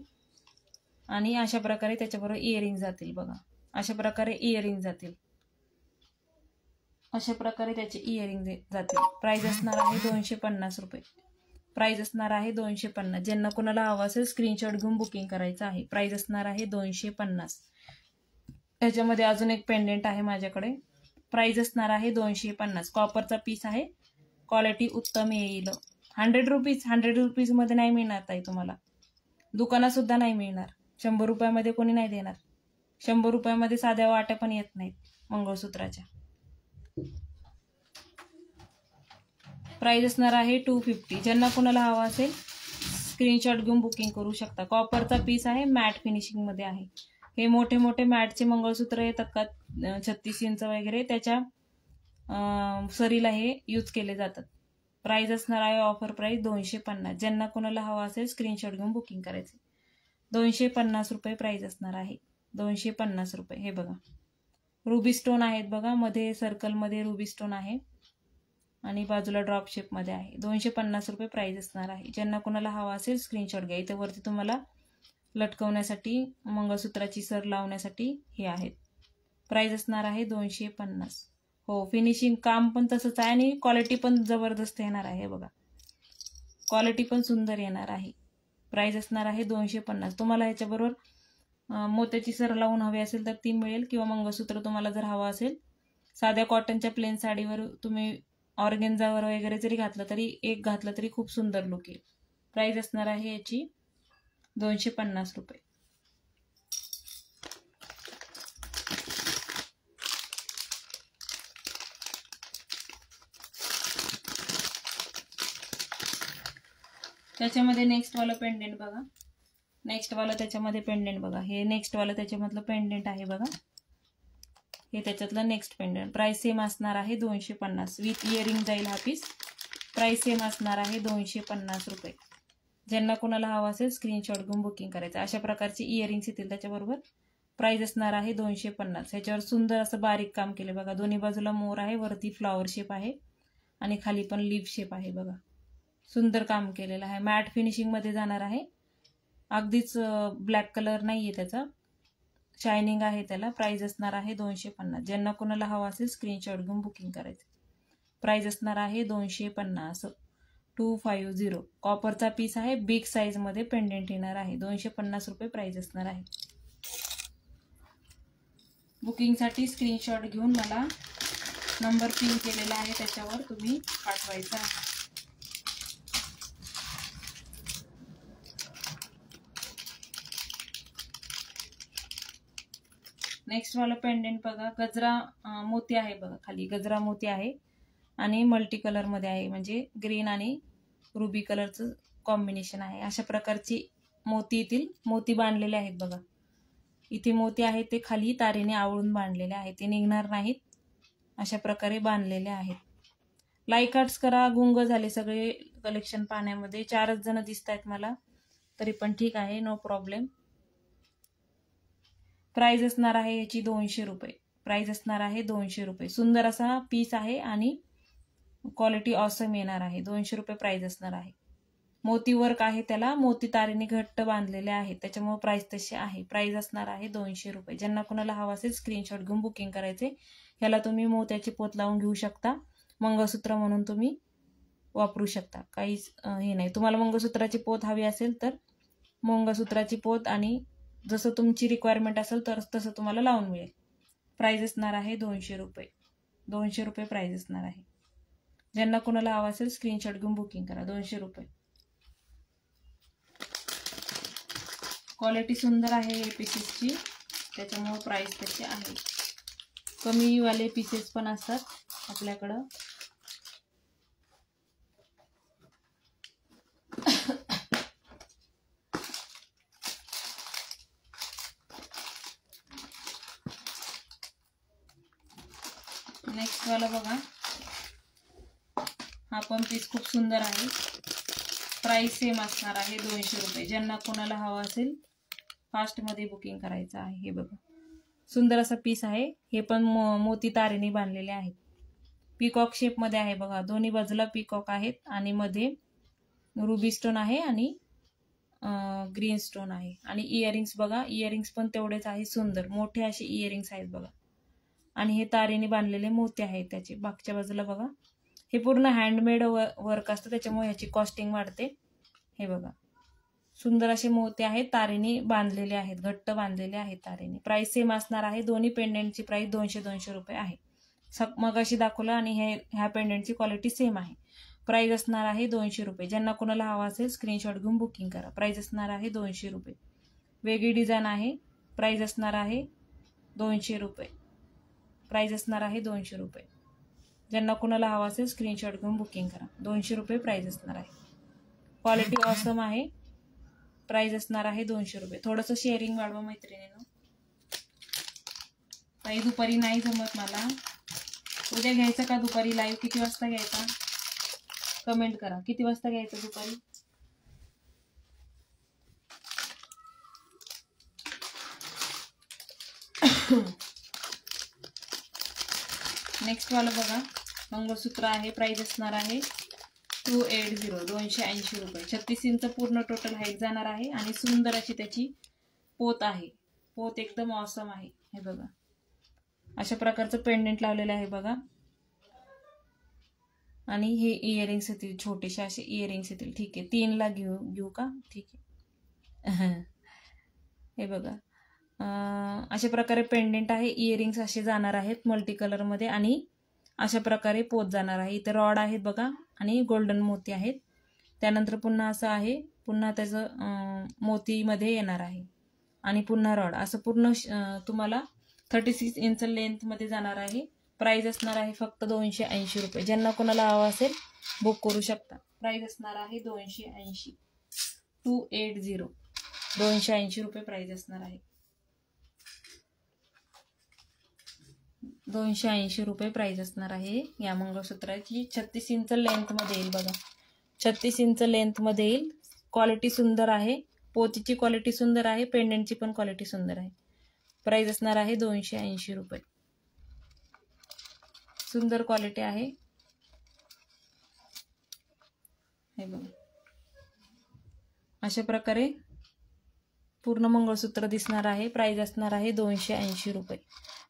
आणि अशा प्रकारे त्याच्याबरोबर इयरिंग जातील बघा. अशा प्रकारे इयरिंग जातील. अशा प्रकारे त्याचे इयरिंग जातील. प्राइस असणार आहे 250 रुपये. प्राइस असणार आहे 250. ज्यांना कोणाला हवं असेल स्क्रीनशॉट घेऊन बुकिंग करायचं आहे. प्राइस असणार आहे 250. त्याच्यामध्ये अजून एक पेंडेंट आहे माझ्याकडे. प्राइस असणार आहे 250. कॉपरचा पीस आहे. क्वालिटी उत्तम येईल. 100 रुपीज मध्ये नाही मिळणार ताई तुम्हाला. दुकानात सुद्धा नाही मिळणार. 100 रुपयामध्ये कोणी नाही देणार. 100 रुपयामध्ये साध्या वाट्या पण येत नाहीत मंगळसूत्राच्या. प्राइस असणार आहे 250. ज्यांना कोणाला हवा असेल स्क्रीनशॉट घेऊन बुकिंग करू शकता. कॉपरचा पीस आहे. मॅट फिनिशिंग मध्ये आहे. हे मोठे मोठे मॅटचे मंगळसूत्र येतात का 36 इंच वगैरे, त्याच्या सरीला हे यूज केले जातात. प्राइस असणार आहे ऑफर प्राइस 250. ज्यांना कोणाला हवा असेल स्क्रीनशॉट घेऊन बुकिंग करायचे. 250 रुपये प्राइस असणार आहे. 250 रुपये. हे बघा रुबी स्टोन आहेत बघा. मध्ये सर्कलमध्ये रुबी स्टोन आहे आणि बाजूला ड्रॉप शेप मध्ये आहे. 250 रुपये प्राइस असणार आहे. ज्यांना कोणाला हवा असेल स्क्रीनशॉट घ्या. इथे वरती तुम्हाला लटकवण्यासाठी मंगळसूत्राची सर लावण्यासाठी हे आहेत. प्राइस असणार आहे 250. हो, फिनिशिंग काम पण तसंच आहे आणि क्वालिटी पण जबरदस्त येणार आहे बघा. क्वालिटी पण सुंदर येणार आहे. प्राइस असणार आहे 250. तुम्हाला ह्याच्याबरोबर मोत्याची सर लावून हवी असेल तर ती मिळेल, किंवा मंगळसूत्र तुम्हाला जर हवा असेल साध्या कॉटनच्या प्लेन साडीवर तुम्ही ऑर्गेन्झावर वगैरे जरी घातलं तरी खूप सुंदर लुक येईल. प्राइस असणार आहे याची 250 रुपये. त्याच्यामध्ये नेक्स्ट वाला पेंडेंट बघा. त्याच्यामध्ये पेंडेंट बघा. हे नेक्स्ट वाला त्याच्यामधलं पेंडेंट आहे बघा. हे त्याच्यातलं नेक्स्ट पेंडेंट. प्राइस सेम असणार आहे 250. विथ इयरिंग जाईल हा पीस. प्राइस सेम असणार आहे 250 रुपये. ज्यांना कोणाला हवा असेल स्क्रीनशॉट घेऊन बुकिंग करायचं. अशा प्रकारचे इयरिंग्स येतील त्याच्याबरोबर. प्राइस असणार आहे 250. ह्याच्यावर सुंदर असं बारीक काम केले बघा. दोन्ही बाजूला मोर आहे, वरती फ्लॉवर शेप आहे आणि खाली पण लीफ शेप आहे बघा. सुंदर काम केलेलं आहे. मॅट फिनिशिंग मध्ये जाणार आहे. अगदीच ब्लॅक कलर नाहीये त्याचा, शायनिंग आहे त्याला. प्राइस असणार आहे 250. ज्यांना कोणाला हवा असेल स्क्रीनशॉट घेऊन बुकिंग करायचं. प्राइस असणार आहे 250. 250. कॉपरचा पीस आहे. बिग साईज मध्ये पेंडेंट येणार आहे. 250 रुपये प्राइस असणार आहे. बुकिंगसाठी स्क्रीनशॉट घेऊन मला नंबर पिन केलेला आहे त्याच्यावर तुम्ही पाठवायचा आहे. नेक्स्ट वाला पेंडेंट बघा. गजरा मोती आहे बघा. खाली गजरा मोती आहे आणि मल्टी कलर मध्ये आहे, म्हणजे ग्रीन आणि रुबी कलरचं कॉम्बिनेशन आहे. अशा प्रकारची मोती येतील. मोती बांधलेले आहेत बघा. इथे मोती आहेत ते खाली तारेने आवळून बांधलेले आहेत, ते निघणार नाहीत. अशा प्रकारे बांधलेले आहेत. लाईक आर्ट्स करा. गुंग झाले सगळे कलेक्शन पाहण्यामध्ये. 4च जण दिसत आहेत मला, तरी पण ठीक आहे, नो प्रॉब्लेम. प्राइस असणार आहे याची 200 रुपये. प्राइस असणार आहे 200 रुपये. सुंदर असा पीस आहे आणि क्वालिटी ऑसम येणार आहे. 200 रुपये प्राइस असणार आहे. मोती वर्क आहे त्याला. मोती तारेने घट्ट बांधलेले आहेत, त्याच्यामुळे प्राइस तशी आहे. प्राइस असणार आहे 200 रुपये. ज्यांना कोणाला हवा असेल स्क्रीनशॉट घेऊन बुकिंग करायचे. ह्याला तुम्ही मोत्याची पोत लावून घेऊ शकता, मंगळसूत्र म्हणून तुम्ही वापरू शकता, काहीच हे नाही. तुम्हाला मंगळसूत्राची पोत हवी असेल तर मंगळसूत्राची पोत आणि जसं तुमची रिक्वायरमेंट असेल तर तसं तुम्हाला लावून मिळेल. प्राईज असणार आहे 200 रुपये. 200 रुपये प्राईज असणार आहे. ज्यांना कोणाला हवा असेल स्क्रीनशॉट घेऊन बुकिंग करा. 200 रुपये. क्वालिटी सुंदर आहे या पीसेसची, त्याच्यामुळे प्राईस त्याची आहे. कमीवाले पीसेस पण असतात आपल्याकडं. नेक्स्ट वाला बघा, हा पण पीस खूप सुंदर आहे. प्राइस सेम असणार आहे 200 रुपये. ज्यांना कोणाला हवा असेल फास्टमध्ये बुकिंग करायचं आहे. हे बघा सुंदर असा पीस आहे. हे पण मोती तारेने बांधलेले आहेत. पीकॉक शेपमध्ये आहे बघा. दोन्ही बाजूला पीकॉक आहेत आणि मध्ये रुबी स्टोन आहे आणि ग्रीन स्टोन आहे. आणि इयरिंग्स बघा, इयरिंग्स पण तेवढेच आहे सुंदर. मोठे असे इयरिंग्स आहेत बघा. आणि हे तारेने बांधलेले मोती आहेत त्याचे. मागच्या बाजूला बघा, हे पूर्ण हँडमेड वर्क असतं, त्याच्यामुळे ह्याची कॉस्टिंग वाढते. हे बघा सुंदर असे मोती आहेत, तारेने बांधलेले आहेत, घट्ट बांधलेले आहेत तारेने. प्राइस सेम असणार आहे. दोन्ही पेंडेंटची प्राइस 200 रुपये आहे. मगाशी दाखवलं आणि ह्या पेंडेंटची क्वालिटी सेम आहे. प्राइस असणार आहे 200 रुपये. ज्यांना कोणाला हवा असेल स्क्रीनशॉट घेऊन बुकिंग करा. प्राइस असणार आहे 200 रुपये. वेगळी डिझाईन आहे. प्राइस असणार आहे 200 रुपये. प्राइस असणार आहे 200 रुपये. ज्यांना कोणाला हवा असेल स्क्रीनशॉट घेऊन बुकिंग करा. 200 रुपये प्राइस असणार आहे. क्वालिटी ऑसम आहे. प्राइस असणार आहे 200 रुपये. थोडंसं शेअरिंग वाढवा मैत्रिणींनो. काही दुपारी नाही जमत मला. उद्या घ्यायचं का दुपारी लाईव्ह? किती वाजता घ्यायचा कमेंट करा. किती वाजता घ्यायचं दुपारी? नेक्स्ट वाला बघा, मंगळसूत्र आहे. प्राइस असणार आहे 280, 280 रुपये. 36 इंच पूर्ण टोटल हाईट जाणार आहे आणि सुंदर अशी त्याची पोत आहे. पोत एकदम ऑसम आहे. हे बघा अशा प्रकारचं पेंडेंट लावलेलं आहे बघा. आणि हे इयरिंग्स येतील, छोटेसे असे इयरिंग्स येतील. ठीक आहे, 3ला घेऊ का? ठीक आहे. हे बघा अशा प्रकारे पेंडेंट आहे. इयरिंग्स असे जाणार आहेत मल्टी कलरमध्ये आणि अशा प्रकारे पोत जाणार आहे. इथे रॉड आहेत बघा आणि गोल्डन मोती आहेत. त्यानंतर पुन्हा असं आहे, पुन्हा त्याचं मोतीमध्ये येणार आहे आणि पुन्हा रॉड. असं पूर्ण तुम्हाला 36 इंच लेंथमध्ये जाणार आहे. प्राइस असणार आहे फक्त 280 रुपये. ज्यांना कोणाला हवा असेल बुक करू शकता. प्राइस असणार आहे 280. 280, 280 रुपये प्राइस असणार आहे. 280 रुपये प्राइस असणार आहे या मंगळसूत्राची. 36 इंच लेंथमध्ये येईल बघा. 36 इंच लेंथमध्ये येईल. क्वालिटी सुंदर आहे. पोतीची क्वालिटी सुंदर आहे. पेंडेंटची पण क्वालिटी सुंदर आहे. प्राइस असणार आहे 280 रुपये. सुंदर क्वालिटी आहे. हे बघा अशा प्रकारे पूर्ण मंगळसूत्र दिसणार आहे. प्राइस असणार आहे 280 रुपये.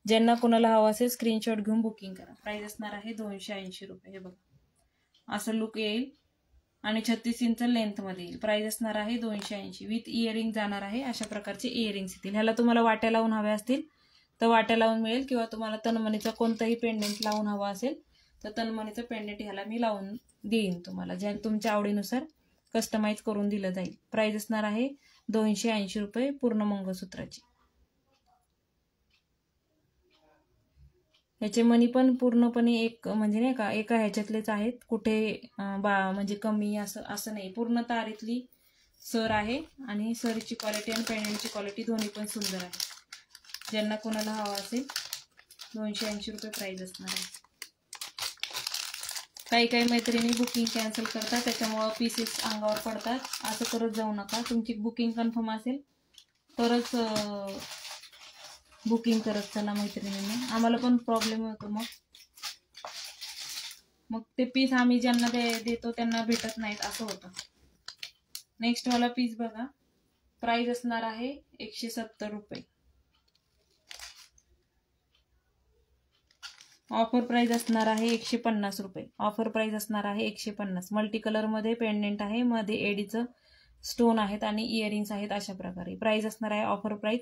ज्यांना कोणाला हवा असेल स्क्रीनशॉट घेऊन बुकिंग करा. प्राइस असणार आहे 280 रुपये. हे बघा असं लुक येईल आणि 36 इंच लेंथमध्ये येईल. प्राइस असणार आहे 280. विथ इयरिंग जाणार आहे. अशा प्रकारचे इयरिंग्स येतील. ह्याला तुम्हाला वाट्या लावून हव्या असतील तर वाट्या लावून मिळेल, किंवा तुम्हाला तनमणीचा कोणताही पेंडेंट लावून हवा असेल तर तनमणीचं पेंडेंट ह्याला मी लावून देईन तुम्हाला. ज्या तुमच्या आवडीनुसार कस्टमाइज करून दिलं जाईल. प्राइस असणार आहे 280 रुपये पूर्ण मंगळसूत्राची. ह्याचे मणी पण पूर्णपणे एक म्हणजे नाही का एका ह्याच्यातलेच आहेत. कुठे म्हणजे कमी असं नाही. पूर्ण तारीतली सर आहे आणि सरची क्वालिटी आणि पेंडेंटची क्वालिटी दोन्ही पण सुंदर आहे. ज्यांना कोणाला हवा असेल 280 रुपये प्राइस असणार आहे. काही मैत्रिणी बुकिंग कॅन्सल करतात, त्याच्यामुळं पीसेस अंगावर पडतात. असं करत जाऊ नका. तुमची बुकिंग कन्फर्म असेल तरच बुकिंग करत चला मैत्रिणींनी. आम्हाला पण प्रॉब्लेम होतो. मग ते पीस आम्ही ज्यांना देतो त्यांना भेटत नाहीत, असं होतं. नेक्स्ट वाला पीस बघा. प्राइस असणार आहे 170 रुपये. ऑफर प्राइस असणार आहे 150 रुपये. ऑफर प्राइस असणार आहे 150. मल्टी कलरमध्ये पेंडेंट आहे, मध्ये एडीचं स्टोन आहेत आणि इयरिंग्स आहेत. अशा प्रकारे प्राइस असणार आहे. ऑफर प्राइस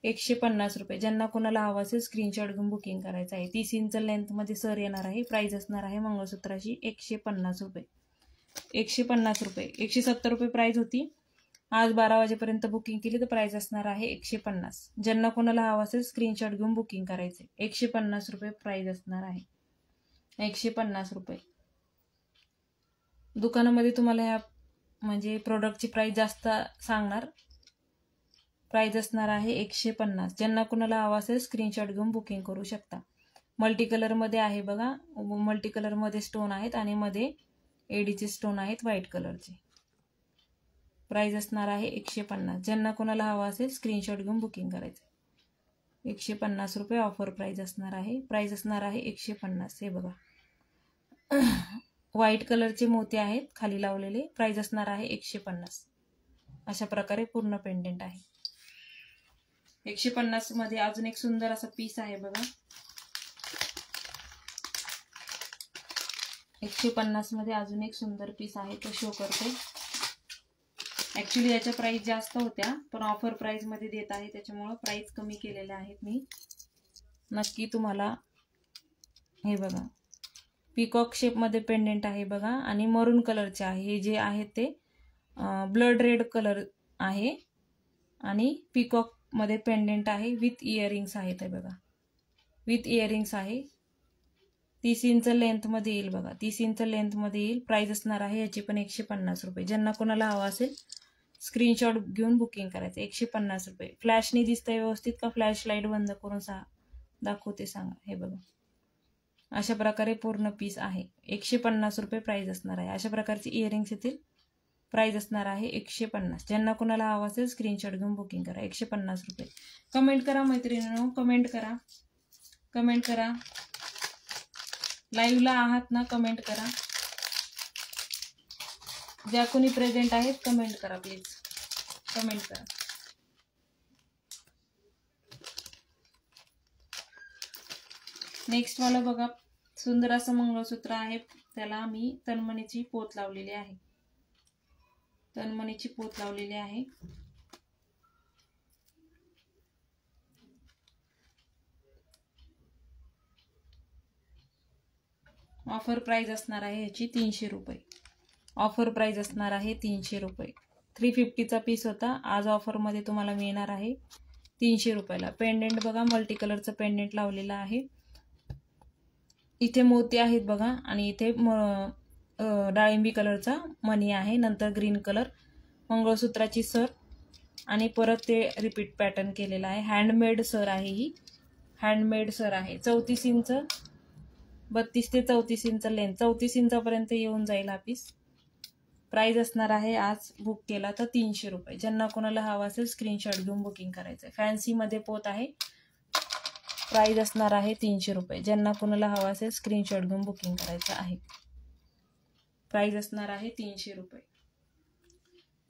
150 रुपये. ज्यांना कोणाला हवं असेल स्क्रीनशॉट घेऊन बुकिंग करायचं आहे. 30 इंच लेंथमध्ये सर येणार आहे. प्राइस असणार आहे मंगळसूत्राची 150 रुपये. 150 रुपये. 170 रुपये प्राइस होती. आज 12 वाजेपर्यंत बुकिंग केली तर प्राइस असणार आहे 150. ज्यांना कोणाला हवं असेल स्क्रीनशॉट घेऊन बुकिंग करायचे. 150 रुपये प्राइस असणार आहे. 150 रुपये. दुकानामध्ये तुम्हाला ह्या म्हणजे प्रोडक्टची प्राइस जास्त सांगणार. प्राइस असणार आहे 150. ज्यांना कोणाला हवं असेल स्क्रीनशॉट घेऊन बुकिंग करू शकता. मल्टी कलरमध्ये आहे बघा. मल्टी कलरमध्ये स्टोन आहेत आणि मध्ये एडीचे स्टोन आहेत व्हाईट कलरचे. प्राइस असणार आहे 150. ज्यांना कोणाला हवा असेल स्क्रीनशॉट घेऊन बुकिंग करायचं. 150 रुपये ऑफर प्राइस असणार आहे. प्राइस असणार आहे 150. हे बघा व्हाईट कलरचे मोती आहेत खाली लावलेले. प्राइस असणार आहे 150. अशा प्रकारे पूर्ण पेंडेंट आहे. 150 मध्ये अजून एक सुंदर असा पीस आहे बघा. 150 मध्ये अजून एक सुंदर पीस आहे, तो शो करते. ऍक्च्युली याच्या प्राइस जास्त होत्या पण ऑफर प्राइस मध्ये देत आहे त्याच्यामुळे प्राइस कमी केलेल्या आहेत मी. नक्की तुम्हाला हे बघा पीकॉक शेप मध्ये पेंडेंट आहे बघा आणि मरून कलरचे आहे. हे जे आहे ते ब्लड रेड कलर आहे आणि पीकॉक मध्ये पेंडेंट आहे विथ इयरिंग्स आहेत. हे बघा विथ इयरिंग्स आहे. 30 इंच लेंथ मध्ये येईल बघा. 30 इंच लेंथ मध्ये येईल. प्राइस असणार आहे याची पण 150 रुपये. ज्यांना कोणाला हवा असेल स्क्रीनशॉट घेऊन बुकिंग करायचं. 150 रुपये. फ्लॅशनी दिसतंय व्यवस्थित का फ्लॅश लाईट बंद करून दाखवते सांगा. हे बघा अशा प्रकारे पूर्ण पीस आहे. 150 रुपये प्राइस असणार आहे. अशा प्रकारचे इयरिंग्स येतील. प्राइस असणार आहे 150. ज्यांना कोणाला हवा असेल स्क्रीनशॉट घेऊन बुकिंग करा. 150 रुपये. कमेंट करा मैत्रिणींनो, कमेंट करा. कमेंट करा. लाईव्हला आहात ना, कमेंट करा. ज्या कोणी प्रेझेंट आहेत कमेंट करा प्लीज. कमेंट करा. नेक्स्ट वाला बघा सुंदर असं मंगळसूत्र आहे. त्याला मी तन्मणीची पोत लावलेली आहे. तन्मणीची पोत लावलेली आहे. ऑफर प्राइस असणार आहे याची 300 रुपये. ऑफर प्राइस असणार आहे 300 रुपये. 350चा पीस होता. आज ऑफरमध्ये तुम्हाला मिळणार आहे 300 रुपयाला. पेंडेंट बघा मल्टी कलरचं पेंडेंट लावलेलं आहे. इथे मोती आहेत बघा आणि इथे डाळिंबी कलरचा मणी आहे. नंतर ग्रीन कलर मंगळसूत्राची सर आणि परत ते रिपीट पॅटर्न केलेला आहे. हँडमेड सर आहे ही. हँडमेड सर आहे. 34 इंच 32 ते 34 इंच लेंथ. 34 इंचापर्यंत येऊन जाईल हा पीस. प्राइस असणार आहे आज बुक केला तर 300 रुपये. ज्यांना कोणाला हवा असेल स्क्रीनशॉट घेऊन बुकिंग करायचं. फॅन्सी मध्ये पोत आहे. प्राइस असणार आहे 300 रुपये. ज्यांना कोणाला हवा असेल स्क्रीनशॉट घेऊन बुकिंग करायचं आहे. प्राइस असणार आहे 300 रुपये.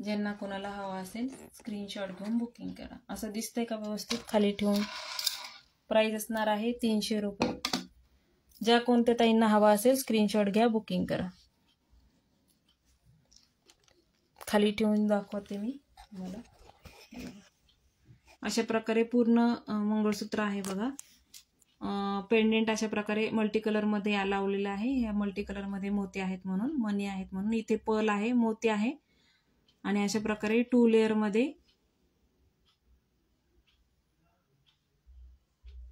ज्यांना कोणाला हवा असेल स्क्रीनशॉट घेऊन बुकिंग करा. असं दिसतंय का व्यवस्थित खाली ठेवून. प्राइस असणार आहे 300 रुपये. ज्या कोणत्या ताईंना हवा असेल स्क्रीनशॉट घ्या, बुकिंग करा. खाली ठेवून दाखवते मी तुम्हाला. अशा प्रकारे पूर्ण मंगळसूत्र आहे बघा. पेंडेंट अशा प्रकारे मल्टी कलर मध्ये लावलेलं आहे. या मल्टी कलर मध्ये मोती आहेत म्हणून, मणी आहेत म्हणून. इथे पर्ल आहे, मोती आहे आणि अशा प्रकारे 2 लेअर मध्ये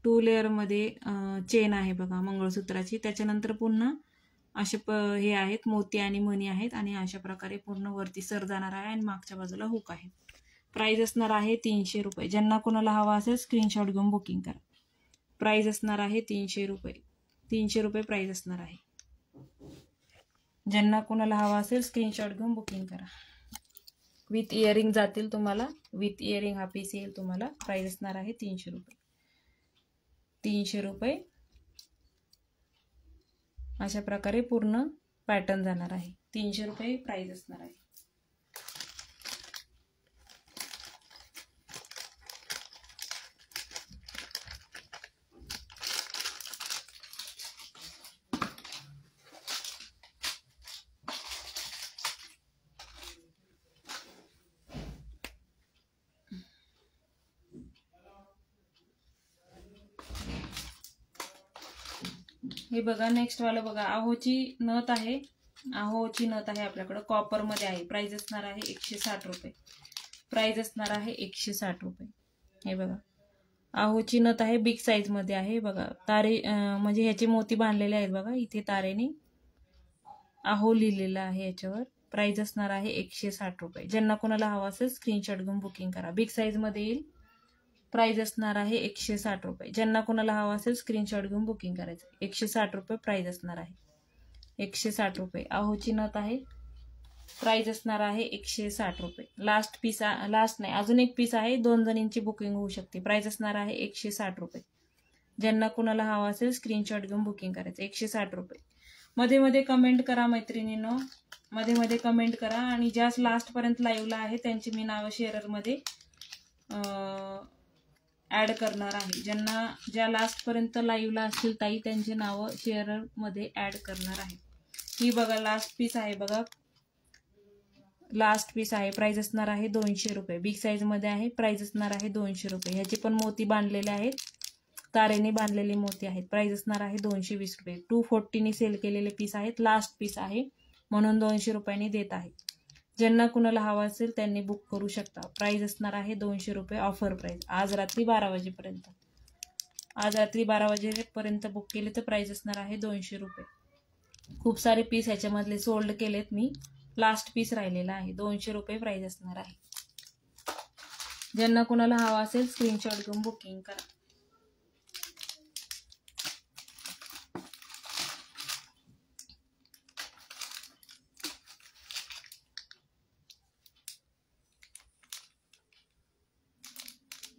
2 लेअर मध्ये चेन आहे बघा मंगळसूत्राची. त्याच्यानंतर पुन्हा असे हे आहेत मोती आणि मणी आहेत आणि अशा प्रकारे पूर्ण वरती सर जाणार आहे आणि मागच्या बाजूला हुक आहे. प्राइस असणार आहे 300 रुपये. ज्यांना कोणाला हवा असेल स्क्रीनशॉट घेऊन बुकिंग करा. प्राइस असणार आहे 300 रुपये. 300 रुपये प्राइस असणार आहे. ज्यांना कोणाला हवा असेल स्क्रीनशॉट घेऊन बुकिंग करा. विथ इयरिंग जातील तुम्हाला. विथ इयरिंग हा पीस येईल तुम्हाला. प्राइस असणार आहे 300 रुपये. 300 रुपये. अशा प्रकारे पूर्ण पॅटर्न जाणार आहे. 300 रुपये प्राइस असणार आहे. हे बघा नेक्स्ट वाला बघा, आहोची नथ आहे. आहोची नथ आहे आपल्याकडे, कॉपर मध्ये आहे. प्राइस असणार आहे 160 रुपये. प्राइस असणार आहे 160 रुपये. हे बघा आहोची नथ आहे, बिग साईज मध्ये आहे. बघा तारे म्हणजे ह्याचे मोती बांधलेले आहेत बघा, इथे तारेने आहो लिहिलेलं आहे याच्यावर. प्राइस असणार आहे 160 रुपये. ज्यांना कोणाला हवा असेल स्क्रीनशॉट घेऊन बुकिंग करा. बिग साईज मध्ये येईल. प्राइस असणार आहे 160 रुपये. ज्यांना कोणाला हवा असेल स्क्रीनशॉट घेऊन बुकिंग करायचं. 160 रुपये प्राइस असणार आहे. 160 रुपये आहोची नथ आहे. प्राइस असणार आहे 160 रुपये. लास्ट पीस, लास्ट नाही अजून एक पीस आहे. 2 जणींची बुकिंग होऊ शकते. प्राइस असणार आहे 160 रुपये. ज्यांना कोणाला हवा असेल स्क्रीनशॉट घेऊन बुकिंग करायचं. 160 रुपये. मध्ये मध्ये कमेंट करा मैत्रिणींनो, मध्ये मध्ये कमेंट करा. आणि ज्या लास्ट पर्यंत लाईव्हला आहे त्यांची मी नावं शेअरमध्ये ऍड करणार आहे. ज्या लास्ट पर्यंत लाईव्हला असतील ताई त्यांची नावं शेअरमध्ये ऍड करणार आहे. ही बघा लास्ट पीस आहे बघा, लास्ट पीस आहे. प्राइस असणार आहे 200 रुपये. बिग साईज मध्ये आहे. प्राइस असणार आहे 200 रुपये. ह्याचे पण मोती बांधलेले आहेत, तारेने बांधलेले मोती आहेत. प्राइस असणार आहे 220 रुपये. 240 ने सेल केलेले पीस आहेत. लास्ट पीस आहे म्हणून 200 रुपयांनी देत आहे. ज्यांना कुणाला हवा असेल त्यांनी बुक करू शकता. प्राइस असणार आहे 200 रुपये. ऑफर प्राइस आज रात्री 12 वाजेपर्यंत. आज रात्री 12 वाजेपर्यंत बुक केले तर प्राइस असणार आहे 200 रुपये. खूप सारे पीस ह्याच्यामधले सोल्ड केलेत मी. लास्ट पीस राहिलेला आहे. 200 रुपये प्राइस असणार आहे. ज्यांना कुणाला हवा असेल स्क्रीनशॉट घेऊन बुकिंग करा.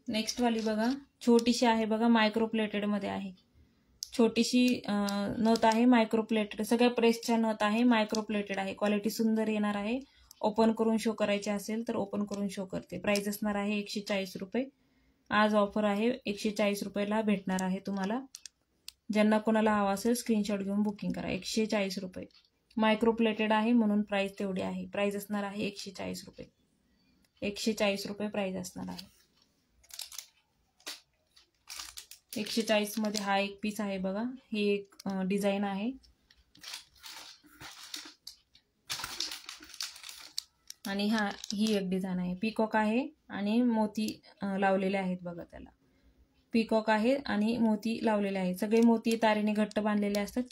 नेक्स्ट वाली बघा, छोटीशी आहे बघा, मायक्रो प्लेटेड मध्ये आहे. छोटीशी नथ आहे, मायक्रो प्लेटेड. सगळ्या प्रेसच्या नथ आहे, मायक्रो प्लेटेड आहे. क्वालिटी सुंदर येणार आहे. ओपन करून शो करायचे असेल तर ओपन करून शो करते. प्राइस असणार आहे 140 रुपये. आज ऑफर आहे. 140 रुपयाला भेटणार आहे तुम्हाला. ज्यांना कोणाला हवा असेल स्क्रीनशॉट घेऊन बुकिंग करा. 140 रुपये. मायक्रो प्लेटेड आहे म्हणून प्राइस तेवढी आहे. प्राइस असणार आहे 140 रुपये. 140 रुपये प्राइस असणार आहे. 140 मध्ये हा एक पीस आहे बघा. ही एक डिझाईन आहे. आणि ही एक डिझाईन आहे. पीकॉक आहे आणि मोती लावलेले आहेत बघा. त्याला पीकॉक आहे आणि मोती लावलेले आहेत. सगळे मोती तारेने घट्ट बांधलेले असतात,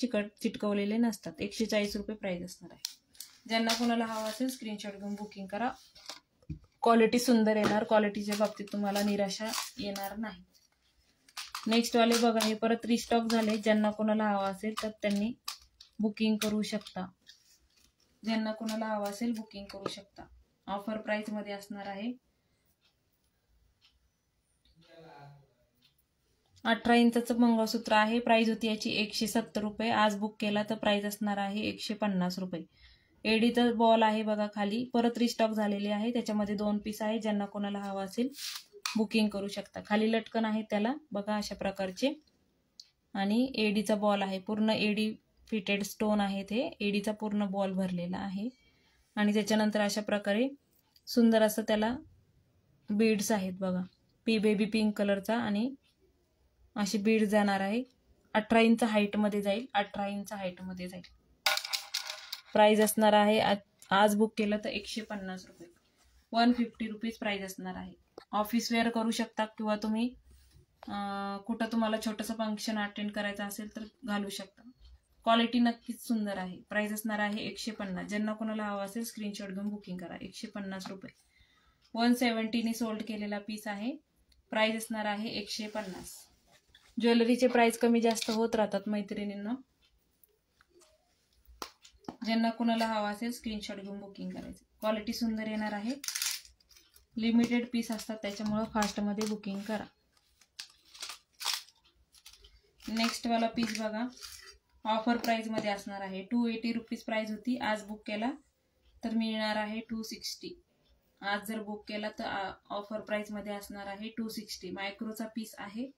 चिटकवलेले नसतात. 140 रुपये प्राइस असणार आहे. ज्यांना कोणाला हवा असेल स्क्रीनशॉट घेऊन बुकिंग करा. क्वालिटी सुंदर येणार. क्वालिटीच्या बाबतीत तुम्हाला निराशा येणार नाही. नेक्स्ट वाले बघा, हे परत रिस्टॉक झाले. ज्यांना कोणाला हवा असेल तर त्यांनी बुकिंग करू शकता. ज्यांना कोणाला हवा असेल बुकिंग करू शकता. ऑफर प्राइस मध्ये असणार आहे. 18 इंचाचं मंगळसूत्र आहे. प्राइस होती याची 170 रुपये. आज बुक केला तर प्राइस असणार आहे 150 रुपये. एडीचं बॉल आहे बघा खाली, परत रिस्टॉक झालेले आहे. त्याच्यामध्ये 2 पीस आहे. ज्यांना कोणाला हवा असेल बुकिंग करू शकता. खाली लटकन आहे त्याला बघा अशा प्रकारचे. आणि एडीचा बॉल आहे. पूर्ण एडी फिटेड स्टोन आहे. ते एडीचा पूर्ण बॉल भरलेला आहे. आणि त्याच्यानंतर अशा प्रकारे सुंदर असं त्याला बीड्स आहेत बघा. बेबी पिंक कलरचा आणि अशी बीड जाणार आहे. 18 इंच हाईट मध्ये जाईल. 18 इंच हाईट मध्ये जाईल. प्राइस असणार आहे आज बुक केलं तर 150 रुपये. 150 रुपीज प्राइस असणार आहे. ऑफिस वेअर करू शकता किंवा तुम्ही कुठं तुम्हाला छोटंसं फंक्शन अटेंड करायचं असेल तर घालू शकता. क्वालिटी नक्कीच सुंदर आहे. प्राइस असणार आहे 150. ज्यांना कोणाला हवा असेल स्क्रीनशॉट घेऊन बुकिंग करा. 150 रुपये. 170 ने सोल्ड केलेला पीस आहे. प्राइस असणार आहे 150. ज्वेलरीचे प्राइस कमी जास्त होत राहतात मैत्रिणींना. ज्यांना कोणाला हवा असेल स्क्रीनशॉट घेऊन बुकिंग करायचं. क्वालिटी सुंदर येणार आहे. लिमिटेड पीस असतात त्याच्यामुळे फास्ट मध्ये बुकिंग करा. नेक्स्ट वाला पीस बघा, ऑफर प्राइस मध्ये असणार आहे. 280 रुपीज प्राइस होती. आज बुक केला तर मिळणार आहे 260. आज जर बुक केला तर ऑफर प्राइस मध्ये असणार आहे 260. मायक्रोचा पीस आहे.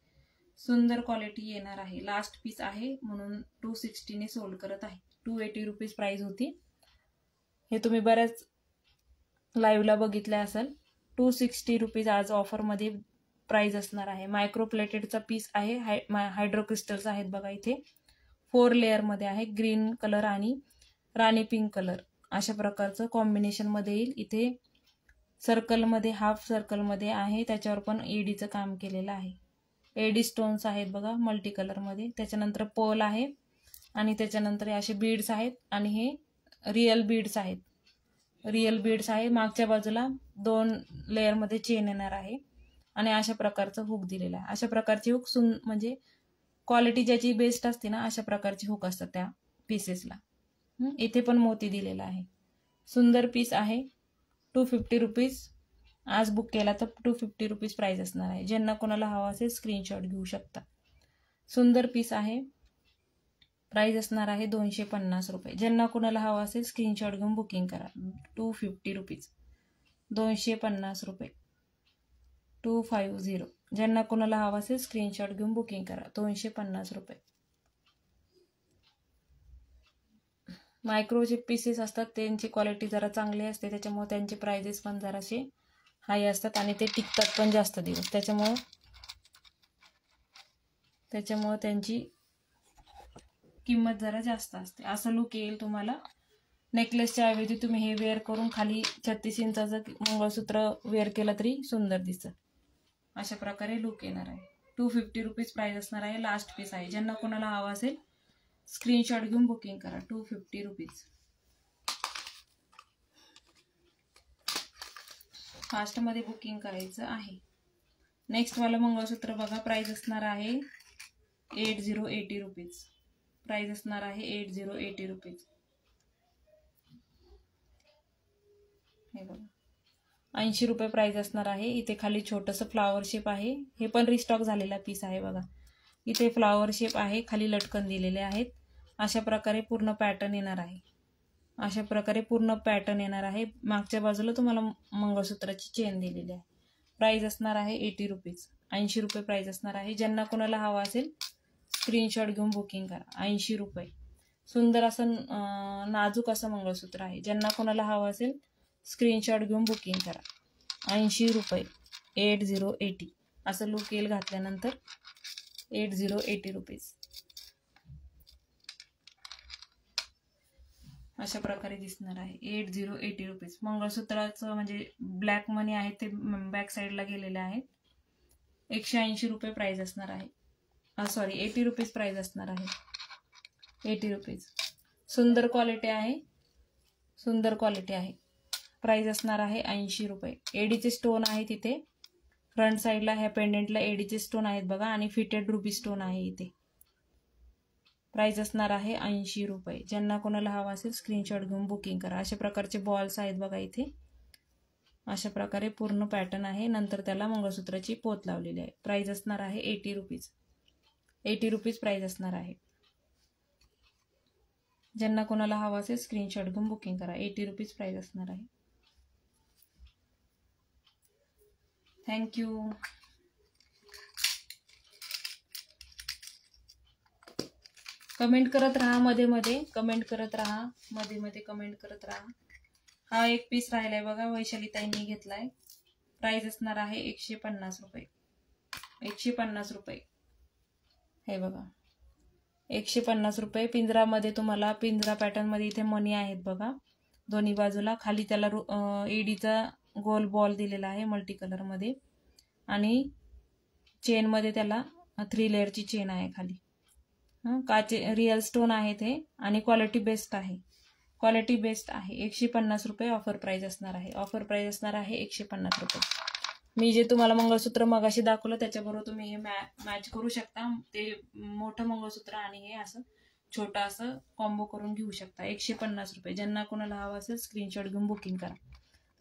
सुंदर क्वालिटी येणार आहे. लास्ट पीस आहे म्हणून 260 ने सोल्ड करत आहे. 280 रुपीज प्राइस होती. हे तुम्ही बऱ्याच लाईव्हला बघितले असेल. 260 रुपीज आज ऑफर मध्ये प्राइस असणार आहे. मायक्रो प्लेटेडचा पीस आहे. हायड्रो क्रिस्टल्स आहेत बघा इथे. 4 लेअरमध्ये आहे. ग्रीन कलर आणि राणी पिंक कलर अशा प्रकारचं कॉम्बिनेशनमध्ये येईल. इथे सर्कलमध्ये, हाफ सर्कलमध्ये आहे, त्याच्यावर पण एडीचं काम केलेलं आहे. एडी स्टोन्स आहेत बघा मल्टी कलरमध्ये. त्याच्यानंतर पर्ल आहे आणि त्याच्यानंतर असे बीड्स आहेत आणि हे रिअल बीड्स आहेत. रिअल बीड्स आहे. मागच्या बाजूला 2 लेअरमध्ये चेन येणार आहे आणि अशा प्रकारचं हुक दिलेलं आहे. अशा प्रकारची हुक म्हणजे क्वालिटी ज्याची बेस्ट असते ना, अशा प्रकारची हुक असतात त्या पीसेसला. इथे पण मोती दिलेला आहे. सुंदर पीस आहे. 250 रुपीज. आज बुक केला तर 250 रुपीज प्राईस असणार आहे. ज्यांना कोणाला हवा असेल स्क्रीनशॉट घेऊ शकता. सुंदर पीस आहे. प्राईस असणार आहे 250 रुपये. ज्यांना कोणाला हवा असेल स्क्रीनशॉट घेऊन बुकिंग करा. 250 रुपीज. 250 रुपये. 250. ज्यांना कोणाला हवा असेल स्क्रीनशॉट घेऊन बुकिंग करा. 250 रुपये. मायक्रोचे पीसेस असतात, त्यांची क्वालिटी जरा चांगली असते, त्याच्यामुळे त्यांचे प्राइजेस पण जरासे हाय असतात आणि ते टिकतात पण जास्त दिवस. त्याच्यामुळे त्यांची किंमत जरा जास्त असते. असं लुक येईल तुम्हाला. नेकलेसच्या ऐवजी तुम्ही हे वेअर करून खाली 36 इंचाचं मंगळसूत्र वेअर केलं तरी सुंदर दिसतं. अशा प्रकारे लुक येणार आहे. 250 रुपीज प्राइस असणार आहे. लास्ट पीस आहे. ज्यांना कोणाला हवा असेल स्क्रीनशॉट घेऊन बुकिंग करा. 250 रुपीज. फास्टमध्ये बुकिंग करायचं आहे. नेक्स्ट वाला मंगळसूत्र बघा. प्राइस असणार आहे 8080 रुपीज. प्राइस असणार आहे 8080 रुपीज. हे बघा 80 रुपये प्राइस असणार आहे. इथे खाली छोटंसं फ्लावर शेप आहे. हे पण रिस्टॉक झालेला पीस आहे बघा. इथे फ्लावर शेप आहे, खाली लटकन दिलेले आहेत. अशा प्रकारे पूर्ण पॅटर्न येणार आहे. अशा प्रकारे पूर्ण पॅटर्न येणार आहे. मागच्या बाजूला तुम्हाला मंगळसूत्राची चेन दिलेली आहे. प्राइस असणार आहे 80 रुपीज. 80 रुपये प्राइस असणार आहे. ज्यांना कोणाला हवा असेल स्क्रीनशॉट घेऊन बुकिंग करा. 80 रुपये. सुंदर असं नाजूक असं मंगळसूत्र आहे. ज्यांना कोणाला हवं असेल स्क्रीनशॉट घेऊन बुकिंग करा. 80 रुपये. 8080 असं लुक येईल घातल्यानंतर. 8080 रुपीज. अशा प्रकारे दिसणार आहे. 8080 रुपीज. मंगळसूत्राचं म्हणजे ब्लॅक मनी आहे ते बॅक साईडला गेलेले आहेत. 180 रुपये प्राइस असणार आहे. 80 रुपीज प्राइस असणार आहे. 80 रुपीज. सुंदर क्वालिटी आहे. सुंदर क्वालिटी आहे. प्राइस असणार आहे 80 रुपये. एडीचे स्टोन आहे तिथे फ्रंट साईडला. ह्या पेंडेंटला एडीचे स्टोन आहेत बघा आणि फिटेड रुबी स्टोन आहे इथे. प्राइस असणार आहे 80 रुपये. ज्यांना कोणाला हवा असेल स्क्रीनशॉट घेऊन बुकिंग करा. अशा प्रकारचे बॉल्स आहेत बघा इथे. अशा प्रकारे पूर्ण पॅटर्न आहे. नंतर त्याला मंगळसूत्राची पोत लावलेली आहे. प्राइस असणार आहे 80 रुपीज. 80 रुपीज प्राइस असणार आहे. ज्यांना कोणाला हवा असेल स्क्रीनशॉट घेऊन बुकिंग करा. 80 रुपीज प्राइस असणार आहे. थँक्यू. कमेंट करत राहा. मध्ये कमेंट करत राहा. मध्ये कमेंट करत राहा. हा एक पीस राहिलाय बघा. वैशाली ताईंनी घेतलाय. प्राइस असणार आहे 150 रुपये. 150 रुपये. हे बघा 150 रुपये. पिंजरामध्ये तुम्हाला पिंजरा पॅटर्न मध्ये इथे मणी आहेत बघा दोन्ही बाजूला. खाली त्याला एडीचा गोल बॉल दिलेला आहे मल्टी कलर मध्ये आणि चेन मध्ये त्याला 3 लेअरची चेन आहे खाली. काचे रिअल स्टोन आहे ते आणि क्वालिटी बेस्ट आहे. क्वालिटी बेस्ट आहे. 150 रुपये ऑफर प्राइस असणार आहे. ऑफर प्राइस असणार आहे 150 रुपये. मी जे तुम्हाला मंगळसूत्र मगाशी दाखवलं त्याच्याबरोबर तुम्ही हे मॅच करू शकता. ते मोठं मंगळसूत्र आणि हे असं छोटं असं कॉम्बो करून घेऊ शकता. 150 रुपये. ज्यांना कोणाला हवं असेल स्क्रीनशॉट घेऊन बुकिंग करा.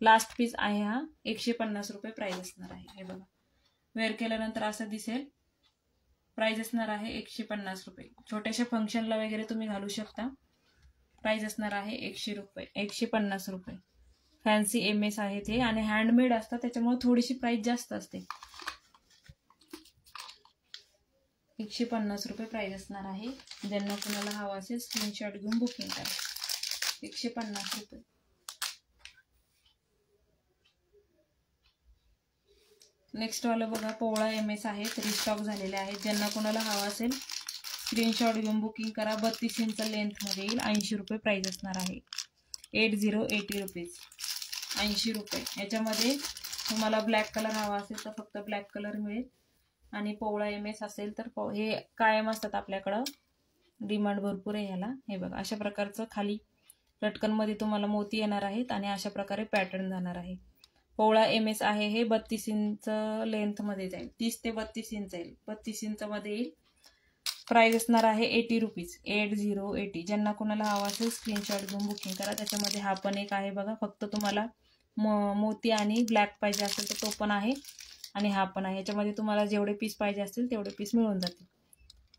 लास्ट पीस आहे हा. 150 रुपये प्राइस असणार आहे. हे बघा वेअर केल्यानंतर असं दिसेल. प्राइस असणार आहे 150 रुपये. छोट्याशा फंक्शनला वगैरे तुम्ही घालू शकता. प्राइस असणार आहे 100 रुपये. 150 रुपये. फॅन्सी MS आहे ते आणि हँडमेड असतात त्याच्यामुळे थोडीशी प्राइस जास्त असते. 150 रुपये प्राइस असणार आहे. ज्यांना कोणाला हवा असेल स्क्रीनशॉट घेऊन बुकिंग करा. 150 रुपये. नेक्स्ट वाला बघा पोवळा MS आहेत. रिस्टॉक झालेले आहेत. ज्यांना कोणाला हवा असेल स्क्रीनशॉट घेऊन बुकिंग करा. 32 इंच लेंथमध्ये येईल. 80 रुपये प्राईज असणार आहे. 80 रुपीज, 80 रुपये. याच्यामध्ये तुम्हाला ब्लॅक कलर हवा असेल तर फक्त ब्लॅक कलर मिळेल आणि पोवळा MS असेल तर हे कायम असतात आपल्याकडं, डिमांड भरपूर आहे ह्याला. हे बघा अशा प्रकारचं खाली लटकनमध्ये तुम्हाला मोती येणार आहेत आणि अशा प्रकारे पॅटर्न जाणार आहे. पोवळा MS आहे. हे 32 इंच लेंथमध्ये जाईल. 30 ते 32 इंच येईल. 32 इंचमध्ये येईल. प्राईस असणार आहे 80 रुपीज. 80. ज्यांना कोणाला हवा असेल स्क्रीनशॉट घेऊन बुकिंग करा. त्याच्यामध्ये हा पण एक आहे बघा. फक्त तुम्हाला मोती आणि ब्लॅक पाहिजे असेल तर तो पण आहे आणि हा पण आहे. याच्यामध्ये तुम्हाला जेवढे पीस पाहिजे असतील तेवढे पीस मिळून जातील.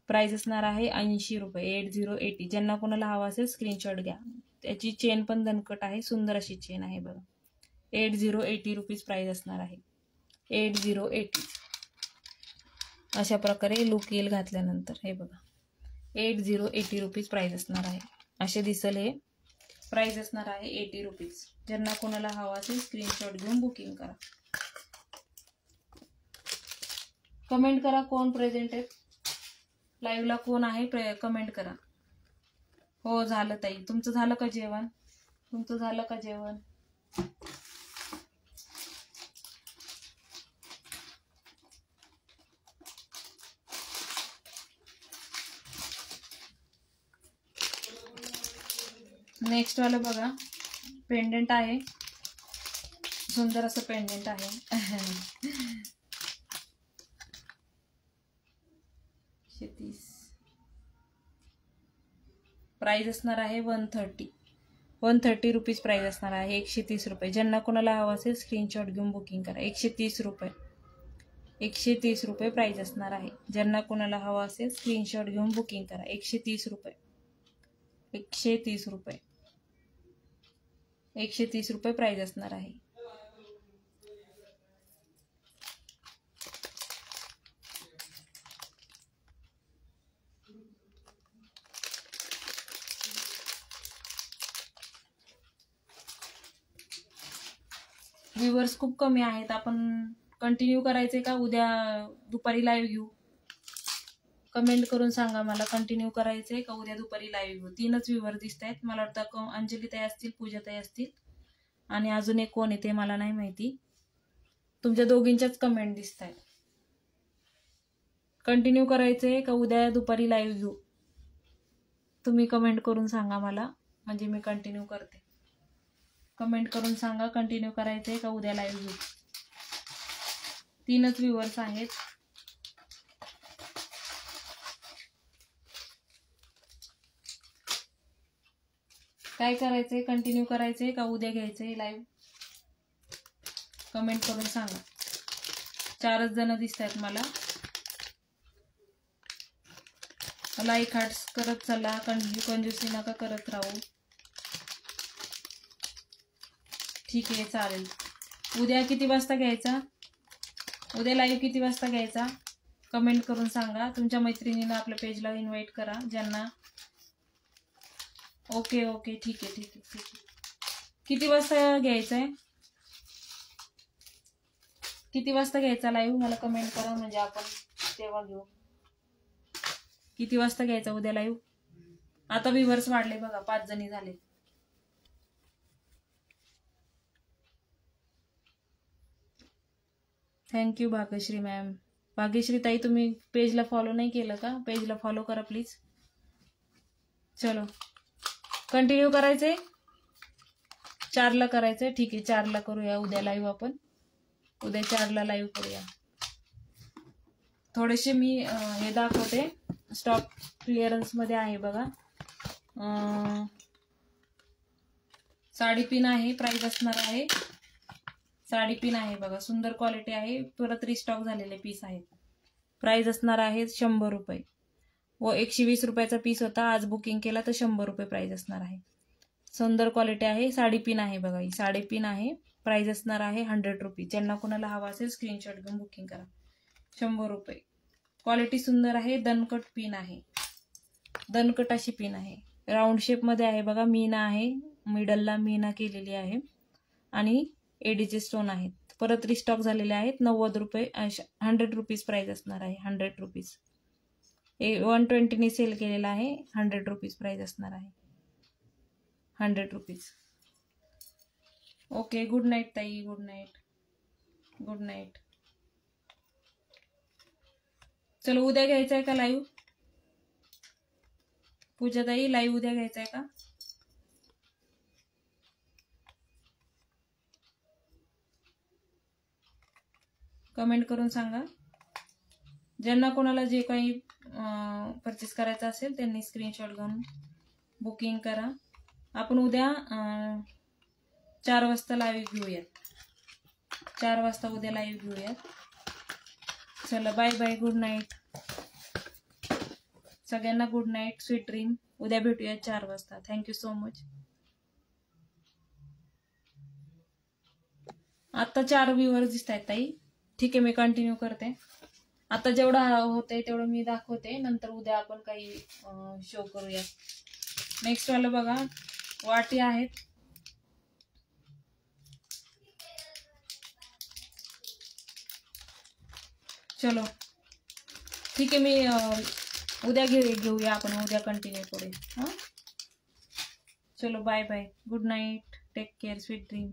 प्राईस असणार आहे 80 रुपये. 80. ज्यांना कोणाला हवा असेल स्क्रीनशॉट घ्या. त्याची चेन पण दणकट आहे. सुंदर अशी चेन आहे बघा. 80 रुपीज प्राईस असणार आहे. 80. अशा प्रकारे लुक येईल घातल्यानंतर. हे बघा 80 रुपीज प्राईस असणार आहे. असे दिसेल हे. प्राईस असणार आहे 80 रुपीज. ज्यांना कोणाला हवा असेल स्क्रीनशॉट घेऊन बुकिंग करा. कमेंट करा कोण प्रेझेंट आहे लाईव्हला, कोण आहे कमेंट करा. हो झालं ताई. तुमचं झालं का जेवण? तुमचं झालं का जेवण? नेक्स्ट वालं बघा. पेंडेंट आहे. सुंदर असं पेंडेंट आहे. 130. प्राइस असणार आहे 130 रुपीज प्राइस असणार आहे. 130 रुपये. ज्यांना कोणाला हवं असेल स्क्रीनशॉट घेऊन बुकिंग करा. 130 रुपये. 130 रुपये प्राइस असणार आहे. ज्यांना कोणाला हवं असेल स्क्रीनशॉट घेऊन बुकिंग करा. 130 रुपये. 130 रुपये. 130 रुपये प्राइस असणार आहे. व्ह्यूअर्स खूप कमी आहेत. आपण कंटिन्यू करायचे का उद्या दुपारी लाईव्ह घेऊ? कमेंट करून सांगा मला. कंटिन्यू करायचंय का उद्या दुपारी लाईव्ह घेऊ? 3च व्ह्यूअर दिसत आहेत. मला वाटतं अंजली ताई असतील, पूजा ताई असतील आणि अजून एक कोण आहे ते मला नाही माहिती. तुमच्या दोघींच्याच कमेंट दिसत आहेत. कंटिन्यू करायचंय का उद्या दुपारी लाईव्ह घेऊ? तुम्ही कमेंट करून सांगा मला, म्हणजे मी कंटिन्यू करते. कमेंट करून सांगा कंटिन्यू करायचंय का उद्या लाईव्ह घेऊ. 3च व्ह्यूअर्स आहेत. काय करायचंय? कंटिन्यू करायचंय का उद्या घ्यायचंय लाईव्ह? कमेंट करून सांगा. 4च जण दिसत आहेत मला. लाईक हार्ट्स करत चला. कंजूसी नका करत राहू. ठीक आहे चालेल. उद्या किती वाजता घ्यायचा? उद्या लाईव्ह किती वाजता घ्यायचा? कमेंट करून सांगा. तुमच्या मैत्रिणींना आपल्या पेजला इन्व्हाइट करा ज्यांना. ओके ओके ठीक आहे ठीक आहे ठीक आहे. किती वाजता घ्यायचंय? किती वाजता घ्यायचा लाईव्ह मला कमेंट करा, म्हणजे आपण तेव्हा घेऊ. किती वाजता घ्यायचा उद्या लाईव्ह? आता व्ह्यूअर्स वाढले बघा. 5 जणी झाले. Thank you Bhagyashree ma'am. भाग्यश्री ताई तुम्ही पेजला फॉलो नाही केलं का? पेजला फॉलो करा प्लीज. चलो कंटिन्यू करायचंय. 4ला करायचंय. ठीक आहे 4ला करूया उद्या लाईव्ह. आपण उद्या 4ला लाईव्ह करूया. थोडेसे मी हे दाखवते. स्टॉक क्लिअरन्स मध्ये आहे बघा. साडी पिन आहे. प्राइस असणार आहे. साडी पिन आहे बघा. सुंदर क्वालिटी आहे. परत रिस्टॉक झालेले पीस आहेत. प्राइस असणार आहे 100 रुपये व 120 रुपयाचा पीस होता. आज बुकिंग केला तर 100 रुपये प्राइस असणार आहे. सुंदर क्वालिटी आहे. साडी पिन आहे बघा. ही साडी पिन आहे. प्राइस असणार आहे 100 रुपीज. ज्यांना कोणाला हवा असेल स्क्रीनशॉट घेऊन बुकिंग करा. 100 रुपये. क्वालिटी सुंदर आहे. दणकट पिन आहे. दणकट अशी पिन आहे. राऊंड शेप मध्ये आहे बघा. मीना आहे. मिडलला मीना केलेली आहे आणि एडीचे स्टोन आहेत. परत रिस्टॉक झालेले आहेत. 90 रुपये 100 रुपीज प्राइस असणार आहे. 100 रुपीज. 120ने सेल केलेला आहे. 100 रुपीज प्राइस असणार आहे. 100 रुपीज. ओके, गुड नाईट ताई, गुड नाईट, गुड नाईट. चलो उद्या घ्यायचं आहे का लाईव्ह? पूजा ताई लाईव्ह उद्या घ्यायचं आहे का? कमेंट करून सांगा. ज्यांना कोणाला जे काही परचेस करायचं असेल त्यांनी स्क्रीनशॉट घेऊन बुकिंग करा. आपण उद्या 4 वाजता लाईव्ह घेऊयात. 4 वाजता उद्या लाईव्ह घेऊयात. चला बाय बाय, गुड नाईट सगळ्यांना, गुड नाईट, स्वीट ड्रीम. उद्या भेटूया 4 वाजता. Thank you so much. आता 4 व्ह्यूअर्स दिसत आहेत ताई. ठीक आहे, मी कंटिन्यू करते. आता जेवढं होतंय तेवढं मी दाखवते. नंतर उद्या आपण काही शो करूया. नेक्स्ट वाला बघा, वाटी आहेत. चलो ठीक आहे, मी उद्या घेऊया आपण. उद्या कंटिन्यू करूया. हां, चलो bye bye, good night, take care, sweet dream.